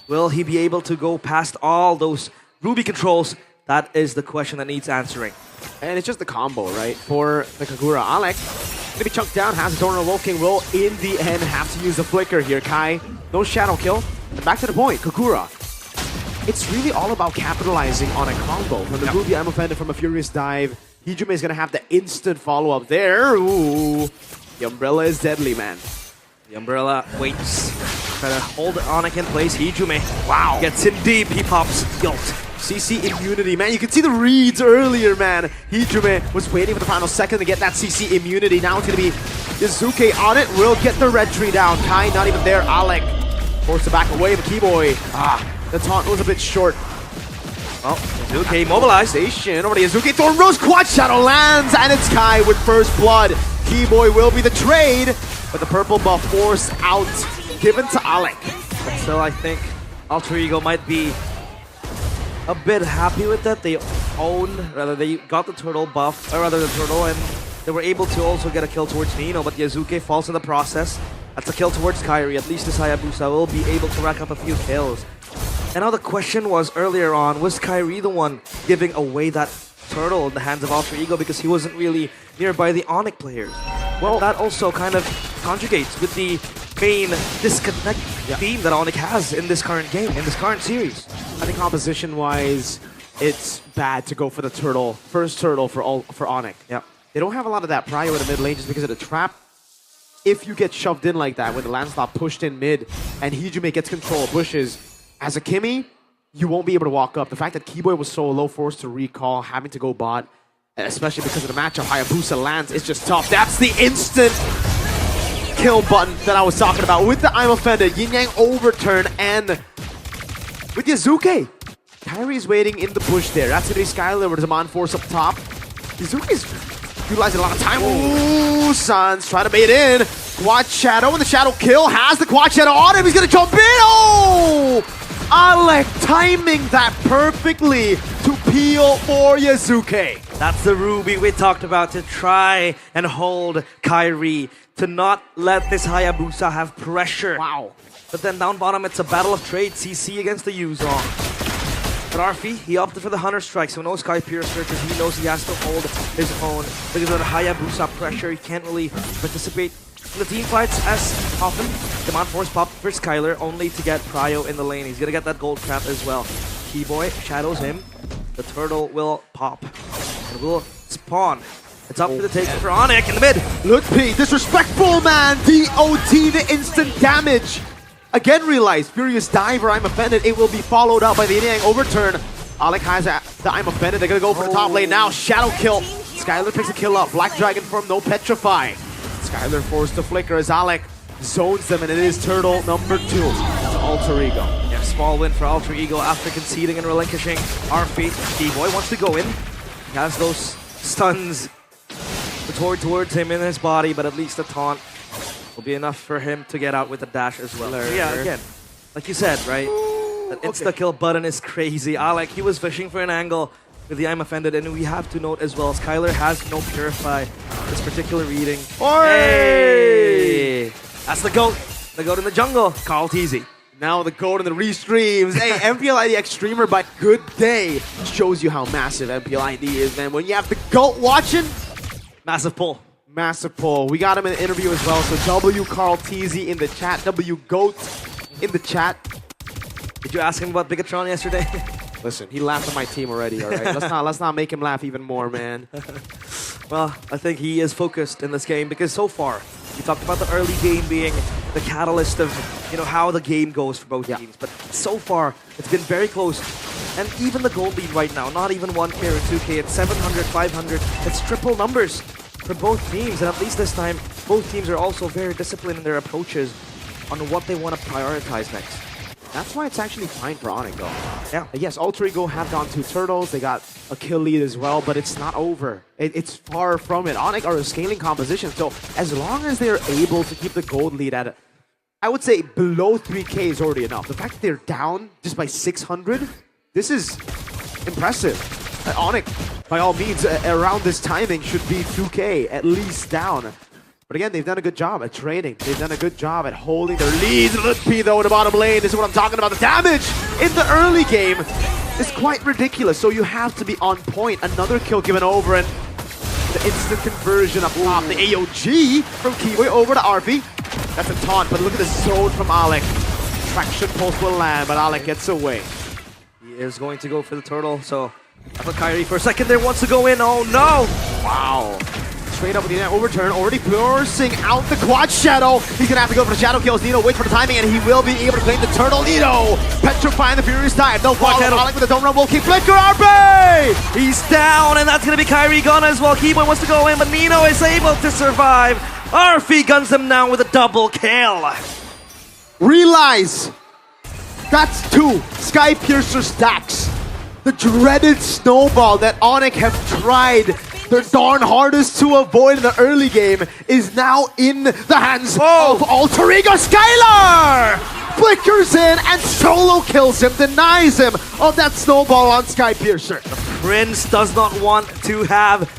Will he be able to go past all those Ruby controls? That is the question that needs answering. And it's just the combo, right? For the Kagura. Alec, gonna be chunked down, has a Donor Woking, will in the end have to use the flicker here. Kai, no shadow kill. And back to the point, Kagura. It's really all about capitalizing on a combo. From the Ruby, I'm offended from a Furious Dive. Hejume is gonna have the instant follow-up there. Ooh, the umbrella is deadly, man. The umbrella waits. Try to hold Onyx in place. Hejume, wow, gets in deep. He pops Guilt. CC immunity, man. You can see the reads earlier, man. Hejume was waiting for the final second to get that CC immunity. Now it's gonna be Yazuke on it. Will get the red tree down. Kai not even there. Alec forced to back away. The Keyboy. The taunt was a bit short. Well, Yazuke mobilized. Over to Yazuke. Thorn Rose Quad Shadow lands, and it's Kai with first blood. Keyboy will be the trade, but the purple buff force out, given to Alec. But still, I think Alter Ego might be a bit happy with that. They got the turtle buff, or rather the turtle, and they were able to also get a kill towards Nino, but Yazuke falls in the process. That's a kill towards Kyrie. At least this Hayabusa will be able to rack up a few kills. And now the question was earlier on, was Kyrie the one giving away that turtle in the hands of Alter Ego because he wasn't really nearby the Onyx players? Well, that also kind of conjugates with the main disconnect theme that Onyx has in this current game, in this current series. I think composition-wise, it's bad to go for the turtle, first turtle for Onyx. Yeah. They don't have a lot of that prio in the mid lane just because of the trap. If you get shoved in like that, when the Lancelot pushed in mid, and Hejume gets control of bushes, as a Kimmy, you won't be able to walk up. The fact that Keyboy was so low, forced to recall, having to go bot, especially because of the matchup, Hayabusa lands, it's just tough. That's the instant kill button that I was talking about. With the I'm Offended, Yin Yang overturn, and with Yazuke, Kyrie's waiting in the bush there. That's going to be Skylar with Zaman Force up top. Yazuke's utilizing a lot of time. Ooh, Sans trying to bait in. Quad Shadow, and the Shadow kill has the Quad Shadow on him. He's going to jump in. Oh! Alec timing that perfectly to peel for Yazuke. That's the Ruby we talked about, to try and hold Kyrie, to not let this Hayabusa have pressure. Wow. But then down bottom, it's a battle of trade. CC against the Yuzong. But Arfi, he opted for the Hunter Strike, so no Sky Piercer because he knows he has to hold his own. Because of the Hayabusa pressure, he can't really participate in the team fights as often. Demand Force popped for Skylar, only to get Prio in the lane. He's gonna get that gold trap as well. Keyboy shadows him. The turtle will pop and will spawn. It's up to the take for Onyx in the mid. Look, P, disrespectful, man. DOT, the instant damage. Again, realize, Furious Diver, I'm Offended. It will be followed up by the Yang overturn. Alec has the I'm Offended. They're gonna go for the top lane now. Shadow kill. Skylar picks a kill up. Black Dragon form, no Petrify. Skylar forced to flicker as Alec zones them, and it is turtle number 2 to Alter Ego. Yeah, small win for Alter Ego after conceding and relinquishing Arfi. D-Boy wants to go in. He has those stuns towards him in his body, but at least the taunt will be enough for him to get out with a dash as well. So yeah, again, like you said, right? That insta-kill button is crazy. Alec, he was fishing for an angle with the I'm Offended, and we have to note as well, Skylar has no Purify this particular reading. Hey! That's the goat in the jungle, Carl Teasy. Now the gold and the restreams. Hey, MPLID X streamer by good day shows you how massive MPLID is, man. When you have the GOAT watching, Massive pull. massive pull. We got him in the interview as well. So W Carl TZ in the chat, W Goat in the chat. Did you ask him about Bigatron yesterday? Listen, he laughed at my team already. All right, let's not make him laugh even more, man. Well, I think he is focused in this game because so far, we talked about the early game being the catalyst of how the game goes for both teams. But so far, it's been very close. And even the gold lead right now, not even 1K or 2K, it's 700, 500. It's triple numbers for both teams. And at least this time, both teams are also very disciplined in their approaches on what they want to prioritize next. That's why it's actually fine for Onyx, though. Yeah. Yes, Alter Ego have gone 2 turtles. They got a kill lead as well, but it's not over. It's far from it. Onyx are a scaling composition, so as long as they're able to keep the gold lead at, I would say below 3K is already enough. The fact that they're down just by 600, this is impressive. Onyx, by all means, around this timing should be 2K, at least down. But again, they've done a good job at trading. They've done a good job at holding their leads. Mlbb, though, in the bottom lane. This is what I'm talking about. The damage in the early game is quite ridiculous. So you have to be on point. Another kill given over, and the instant conversion up top. The AOG from Kiwi over to RP. That's a taunt, but look at the zone from Alec. Traction pulse will land, but Alec gets away. He is going to go for the turtle, so Kyrie for a second there wants to go in. Oh no! Wow. Straight up with the net overturn, already forcing out the quad shadow. He's gonna have to go for the shadow kills. Nino waits for the timing, and he will be able to claim the turtle. Nino petrifying the furious dive. No follow. Alec with the dome run will keep flicker. RP! He's down, and that's gonna be Kyrie gone as well. Keyboy wants to go in, but Nino is able to survive. RP guns him down with a double kill. Realize that's 2 Sky Piercer stacks. The dreaded snowball that Onyx have tried their darn hardest to avoid in the early game is now in the hands of Alter Ego. Skylar flickers in and solo kills him, denies him of that snowball on Sky Piercer. Prince does not want to have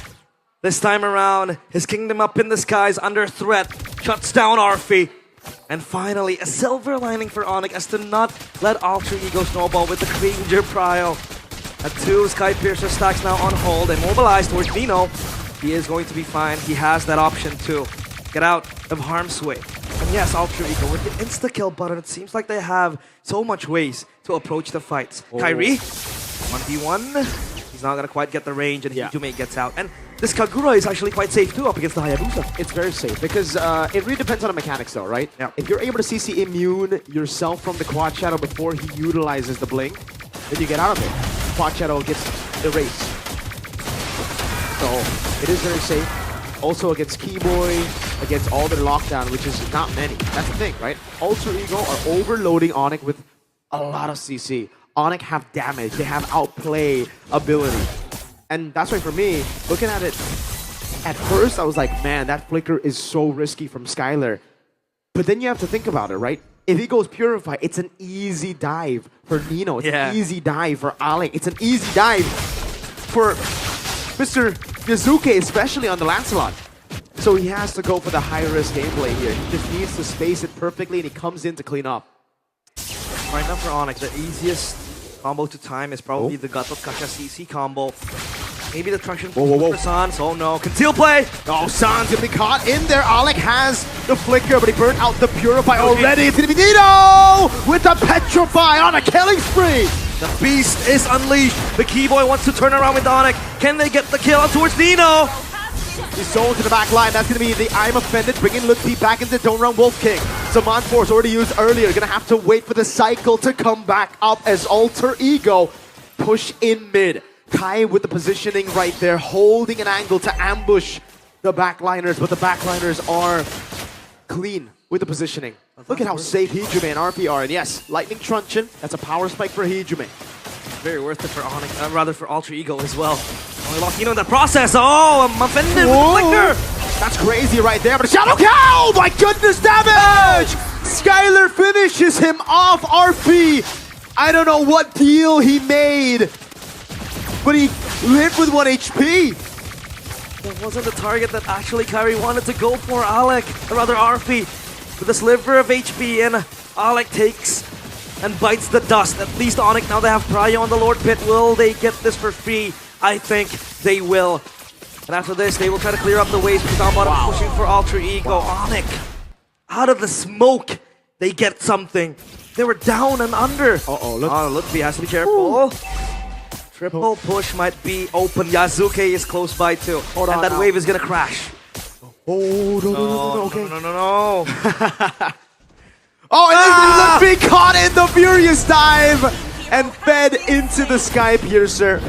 this time around his kingdom up in the skies under threat. Shuts down Arfi. And finally, a silver lining for Onyx as to not let Alter Ego snowball with the Ranger Prio. At 2 Sky Piercer stacks now on hold and mobilized towards Nino. He is going to be fine. He has that option to get out of harm's way. And yes, Alter Ego with the insta-kill button, it seems like they have so much ways to approach the fights. Kyrie, 1v1. He's not going to quite get the range, and Hijime gets out. And this Kagura is actually quite safe too up against the Hayabusa. It's very safe because it really depends on the mechanics though, right? Yeah. If you're able to CC immune yourself from the quad shadow before he utilizes the blink, then you get out of it. Quad shadow gets erased. So it is very safe. Also against Keyboy, against all their lockdown, which is not many. That's the thing, right? Alter Ego are overloading Onyx with a lot of CC. Onyx have damage, they have outplay ability. And that's why for me, looking at it, at first I was like, man, that flicker is so risky from Skylar. But then you have to think about it, right? If he goes Purify, it's an easy dive for Nino. It's an easy dive for Alec. It's an easy dive for Mr. Mizuke, especially on the Lancelot. So he has to go for the high-risk gameplay here. He just needs to space it perfectly, and he comes in to clean up. Right now for Onyx, the easiest combo to time is probably the Gatot Kasha CC combo. Maybe the traction for Sans. Oh no, conceal play! Oh, Sans gonna be caught in there. Alec has the flicker, but he burnt out the Purify already. It's gonna be Nino with the Petrify on a killing spree. The beast is unleashed. The Keyboy wants to turn around with Onyx. Can they get the kill out towards Nino? He's zoned to the back line. That's going to be the I'm Offended, bringing Mlbb back into Don't Run Wolf King. Zaman Force already used earlier. Going to have to wait for the cycle to come back up as Alter Ego push in mid. Kai with the positioning right there, holding an angle to ambush the backliners, but the backliners are clean with the positioning. Look at how safe Hijime and RP are. And yes, Lightning Truncheon, that's a power spike for Hijime. Very worth it for Onyx, rather for Alter Ego as well. Only lost Nino in the process. Oh, I'm offended with the flicker. That's crazy right there, but a Shadow Cow! My goodness, damage! Skylar finishes him off, RP. I don't know what deal he made, but he lived with 1 HP. That wasn't the target that actually Kyrie wanted to go for. Alec, or rather RP, with a sliver of HP, and Alec takes and bites the dust. At least Onyx, now they have Prio on the Lord Pit. Will they get this for free? I think they will. And after this, they will try to clear up the waves. Down bottom pushing for Alter Ego. Onyx, out of the smoke, they get something. They were down and under. Lutfi has to be careful. Triple push might be open. Yazuke is close by too. And that wave is gonna crash. No, okay. No. Oh, and Lutfi caught in the furious dive and fed into the Sky Piercer.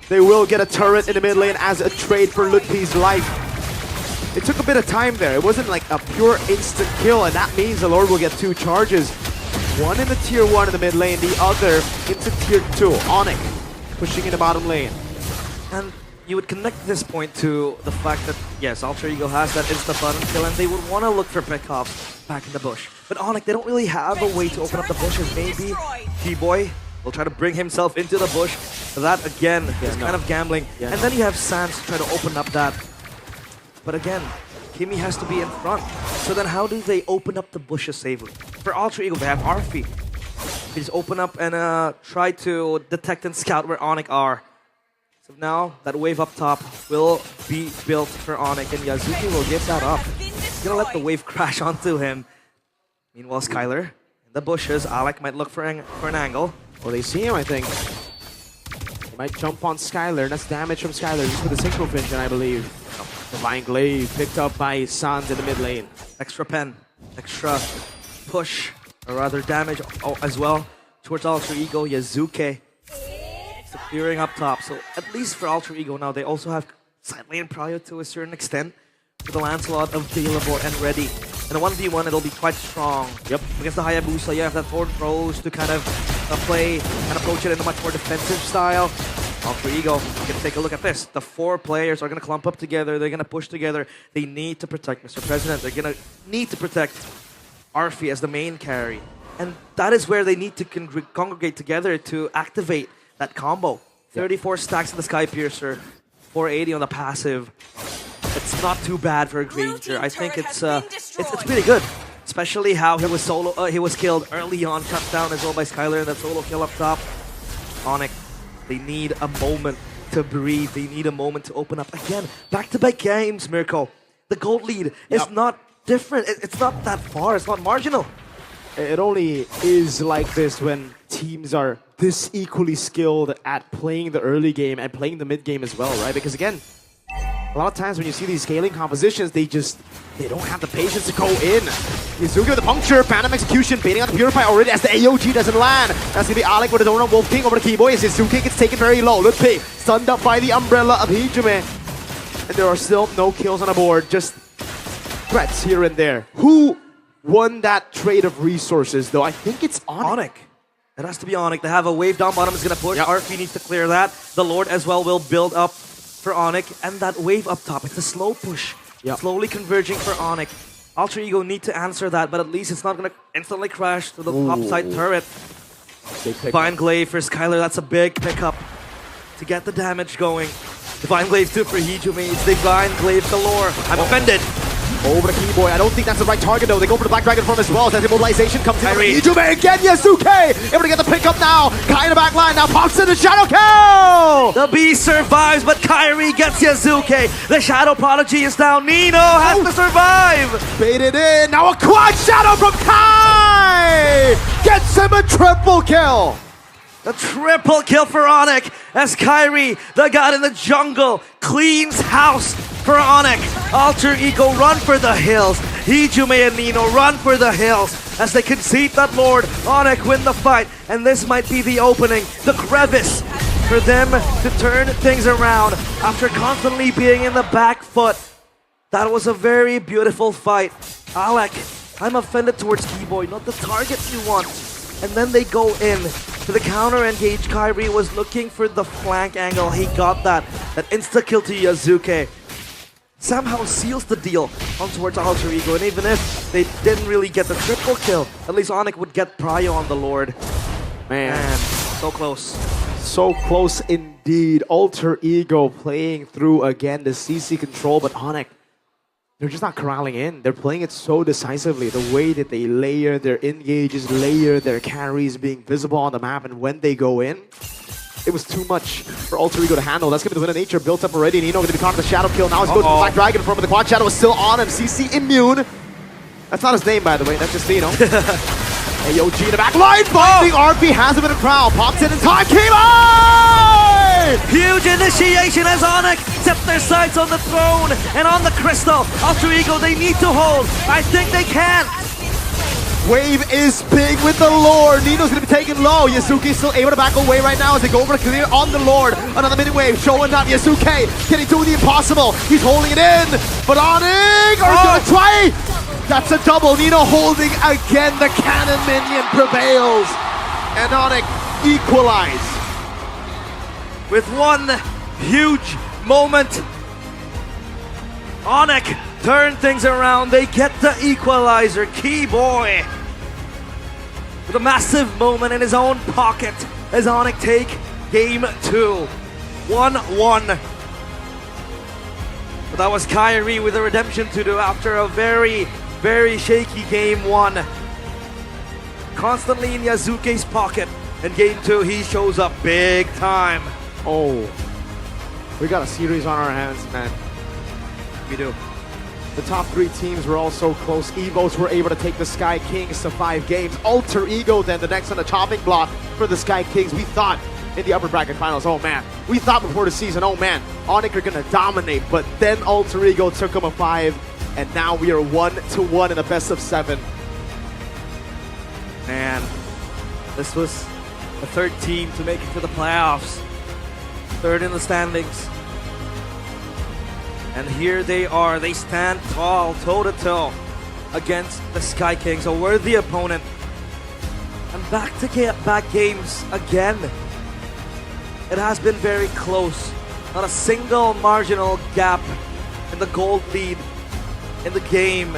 They will get a turret in the mid lane as a trade for Lutfi's life. It took a bit of time there. It wasn't like a pure instant kill, and that means the Lord will get 2 charges. One in the tier 1 in the mid lane, the other into tier 2. Onyx pushing in the bottom lane. And you would connect this point to the fact that, yes, Alter Ego has that insta button kill, and they would want to look for pickoffs back in the bush. But Onyx, they don't really have a way to open up the bushes. Maybe T-Boy will try to bring himself into the bush. That, again, is kind of gambling. And then you have Sans try to open up that. But again, Kimi has to be in front. So then how do they open up the bushes safely? For Alter Ego, they have Arfi. They just open up and try to detect and scout where Onyx are. So now, that wave up top will be built for Onyx, and Yazuki will give that up. He's gonna let the wave crash onto him. Meanwhile, Skylar, in the bushes, Alec might look for an angle. Well, they see him, I think. They might jump on Skylar. That's damage from Skylar just with the Synchro Finch, I believe. Divine Glaive picked up by Sans in the mid lane. Extra pen, extra push, or rather damage as well towards Alter Ego. Yazuke is clearing up top. So at least for Alter Ego now, they also have side lane Prio to a certain extent. With the Lancelot available and ready. In a 1v1, it'll be quite strong. Yep. Against the Hayabusa, you have that forward throws to kind of play and approach it in a much more defensive style. Alter Ego, you can take a look at this. The 4 players are going to clump up together. They're going to push together. They need to protect Mr. President. They're going to need to protect Arfi as the main carry. And that is where they need to congregate together to activate that combo. 34 stacks in the Sky Piercer, 480 on the passive. It's not too bad for a Granger. I think it's pretty good. Especially how he was killed early on, cut down as well by Skylar, and that solo kill up top. Onyx, they need a moment to breathe. They need a moment to open up. Again, back-to-back games, Mirko. The gold lead is not different. It's not that far. It's not marginal. It only is like this when teams are this equally skilled at playing the early game and playing the mid game as well, right? Because again, a lot of times when you see these scaling compositions, they don't have the patience to go in. Yazuki with the puncture, Phantom Execution, baiting on the Purify already as the AOG doesn't land. That's gonna be Alec with his own Wolf King over the Keyboy as Yazuki gets taken very low. Lutfi stunned up by the umbrella of Hijime. And there are still no kills on the board, just threats here and there. Who won that trade of resources though? I think it's Onyx. It has to be Onyx. They have a wave down bottom is gonna push. Arfi needs to clear that. The Lord as well will build up for Onyx, and that wave up top, it's a slow push. Slowly converging for Onyx. Alter Ego need to answer that, but at least it's not going to instantly crash to the top side turret. Divine Glaive for Skylar, that's a big pickup to get the damage going. Divine Glaive too for Hijime, it's Divine Glaive galore. I'm offended. Over the Keyboy, I don't think that's the right target though. They go for the Black Dragon form as well, as that immobilization comes in. Hijime again, Yasuke! Able to get the pickup now. Kai in the back line, now pops in the Shadow Kill! The Beast survives, but Kyrie gets Yazuke. The Shadow Prodigy is down. Nino has to survive! Baited in, now a quad Shadow from Kai! Gets him a triple kill! The triple kill for Onyx as Kyrie, the god in the jungle, cleans house for Onyx. Alter Ego run for the hills. Hijime and Nino run for the hills as they concede that Lord. Onyx win the fight, and this might be the opening, the crevice for them to turn things around after constantly being in the back foot. That was a very beautiful fight. Alec, I'm offended towards Keyboy, not the target you want. And then they go in to the counter engage. Kyrie was looking for the flank angle. He got that. That insta-kill to Yazuke somehow seals the deal on towards Alter Ego. And even if they didn't really get the triple kill, at least Onyx would get Prio on the Lord. Man, so close. So close indeed. Alter Ego playing through again the CC control, but Onyx they're just not corralling in. They're playing it so decisively. The way that they layer their engages, layer their carries being visible on the map, and when they go in, it was too much for Alter Ego to handle. That's going to be the Win of Nature built up already. Nino going to be caught in the Shadow Kill. Now he's going to the Black Dragon in front, but the Quad Shadow is still on him. CC immune. That's not his name, by the way. That's just Nino. AOG in the back line. Finding RP has him in a crowd. Pops in time. Came on! Huge initiation as Onyx set their sights on the throne and on the crystal. Alter Ego, they need to hold. I think they can. Wave is big with the Lord. Nino's going to be taken low. Yasuke's still able to back away right now as they go over to clear on the Lord. Another mini wave showing up. Yasuke, can he do the impossible? He's holding it in. But Onyx are going to try. That's a double. Nino holding again. The cannon minion prevails. And Onyx equalize. With one huge moment, Onyx turn things around. They get the equalizer. Keyboy with a massive moment in his own pocket as Onyx take game 2. 1-1. But that was Kyrie with a redemption to do after a very, very shaky game 1. Constantly in Yasuke's pocket. In game 2, he shows up big time. Oh, we got a series on our hands, man. We do. The top 3 teams were all so close. Evos were able to take the Sky Kings to 5 games. Alter Ego then the next on the chopping block for the Sky Kings. We thought in the upper bracket finals, oh man. We thought before the season, oh man, Onyx are gonna dominate. But then Alter Ego took them a 5. And now we are 1-1 in a best of 7. Man, this was the 3rd team to make it to the playoffs. 3rd in the standings. And here they are. They stand tall, toe-to-toe against the Sky Kings, a worthy opponent. And back-to-back games again. It has been very close. Not a single marginal gap in the gold lead in the game.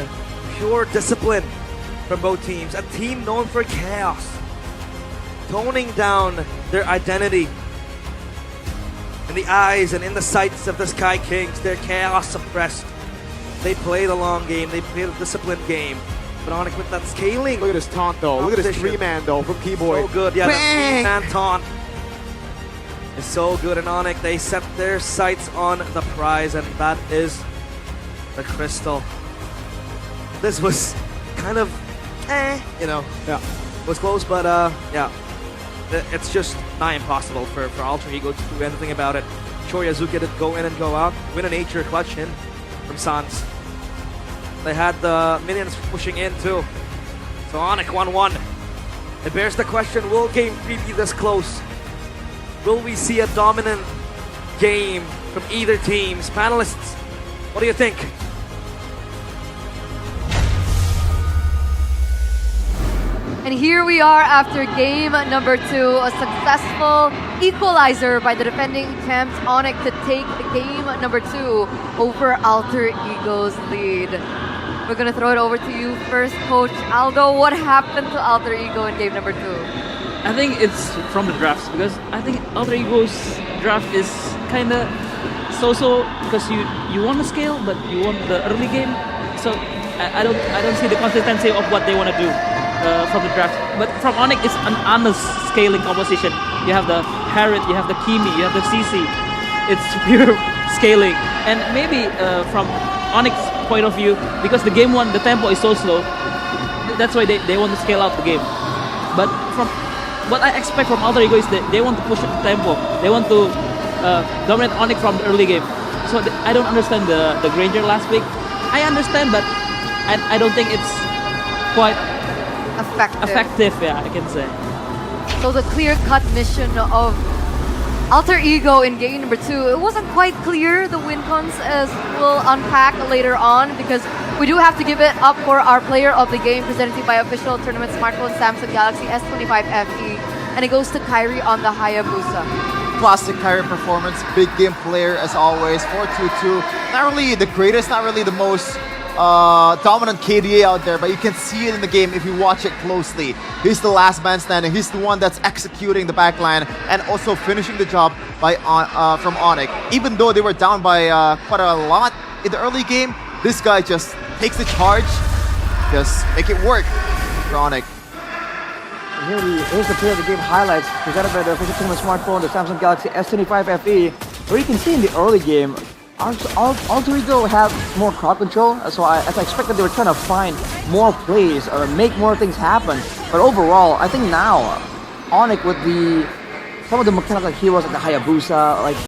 Pure discipline from both teams. A team known for chaos. Toning down their identity in the eyes and in the sights of the Sky Kings. Their chaos suppressed. They play the long game. They play the disciplined game. But Onyx with that scaling. Look at this taunt though. Look at this 3-man though from Keyboy. So good. Yeah, Bang! that 3-man taunt is so good in Onyx. They set their sights on the prize, and that is the crystal. This was kind of, you know. Yeah. It was close, but yeah. It's just nigh impossible for Alter Ego to do anything about it. Sure, Yasuke did go in and go out. Win a nature clutch in from Sans. They had the minions pushing in too. So Onyx 1-1. It bears the question, will game 3 be this close? Will we see a dominant game from either teams? Panelists, what do you think? And here we are after game number 2, a successful equalizer by the defending champs Onyx to take game number 2 over Alter Ego's lead. We're gonna throw it over to you first, Coach Aldo. What happened to Alter Ego in game number 2? I think it's from the drafts, because I think Alter Ego's draft is kind of so-so, because you want to scale, but you want the early game. So I don't see the consistency of what they want to do. From the draft, but from Onyx it's an honest scaling composition. You have the Harriet, you have the Kimi, you have the CC. It's pure scaling, and maybe from Onyx's point of view, because the game 1 the tempo is so slow, that's why they want to scale out the game. But from what I expect from Alter Ego is that they want to push up the tempo. They want to dominate Onyx from the early game. So I don't understand the Granger last week. I understand, but I don't think it's quite effective, yeah, I can say. So the clear-cut mission of Alter Ego in game number 2, it wasn't quite clear, the win cons, as we'll unpack later on, because we do have to give it up for our player of the game, presented by official tournament smartphone Samsung Galaxy S25 FE, and it goes to Kyrie on the Hayabusa. Classic Kyrie performance, big game player as always, 4-2-2. Not really the greatest, not really the most dominant KDA out there, but you can see it in the game if you watch it closely. He's the last man standing. He's the one that's executing the backline and also finishing the job by from Onyx. Even though they were down by quite a lot in the early game, this guy just takes the charge, just make it work for Onyx. And here's the play of the game highlights presented by the official tournament smartphone, the Samsung Galaxy S25 FE, where you can see in the early game, Alter Ego had more crowd control, so as I expected, they were trying to find more plays or make more things happen. But overall, I think now, Onyx with some of the mechanical heroes like the Hayabusa, like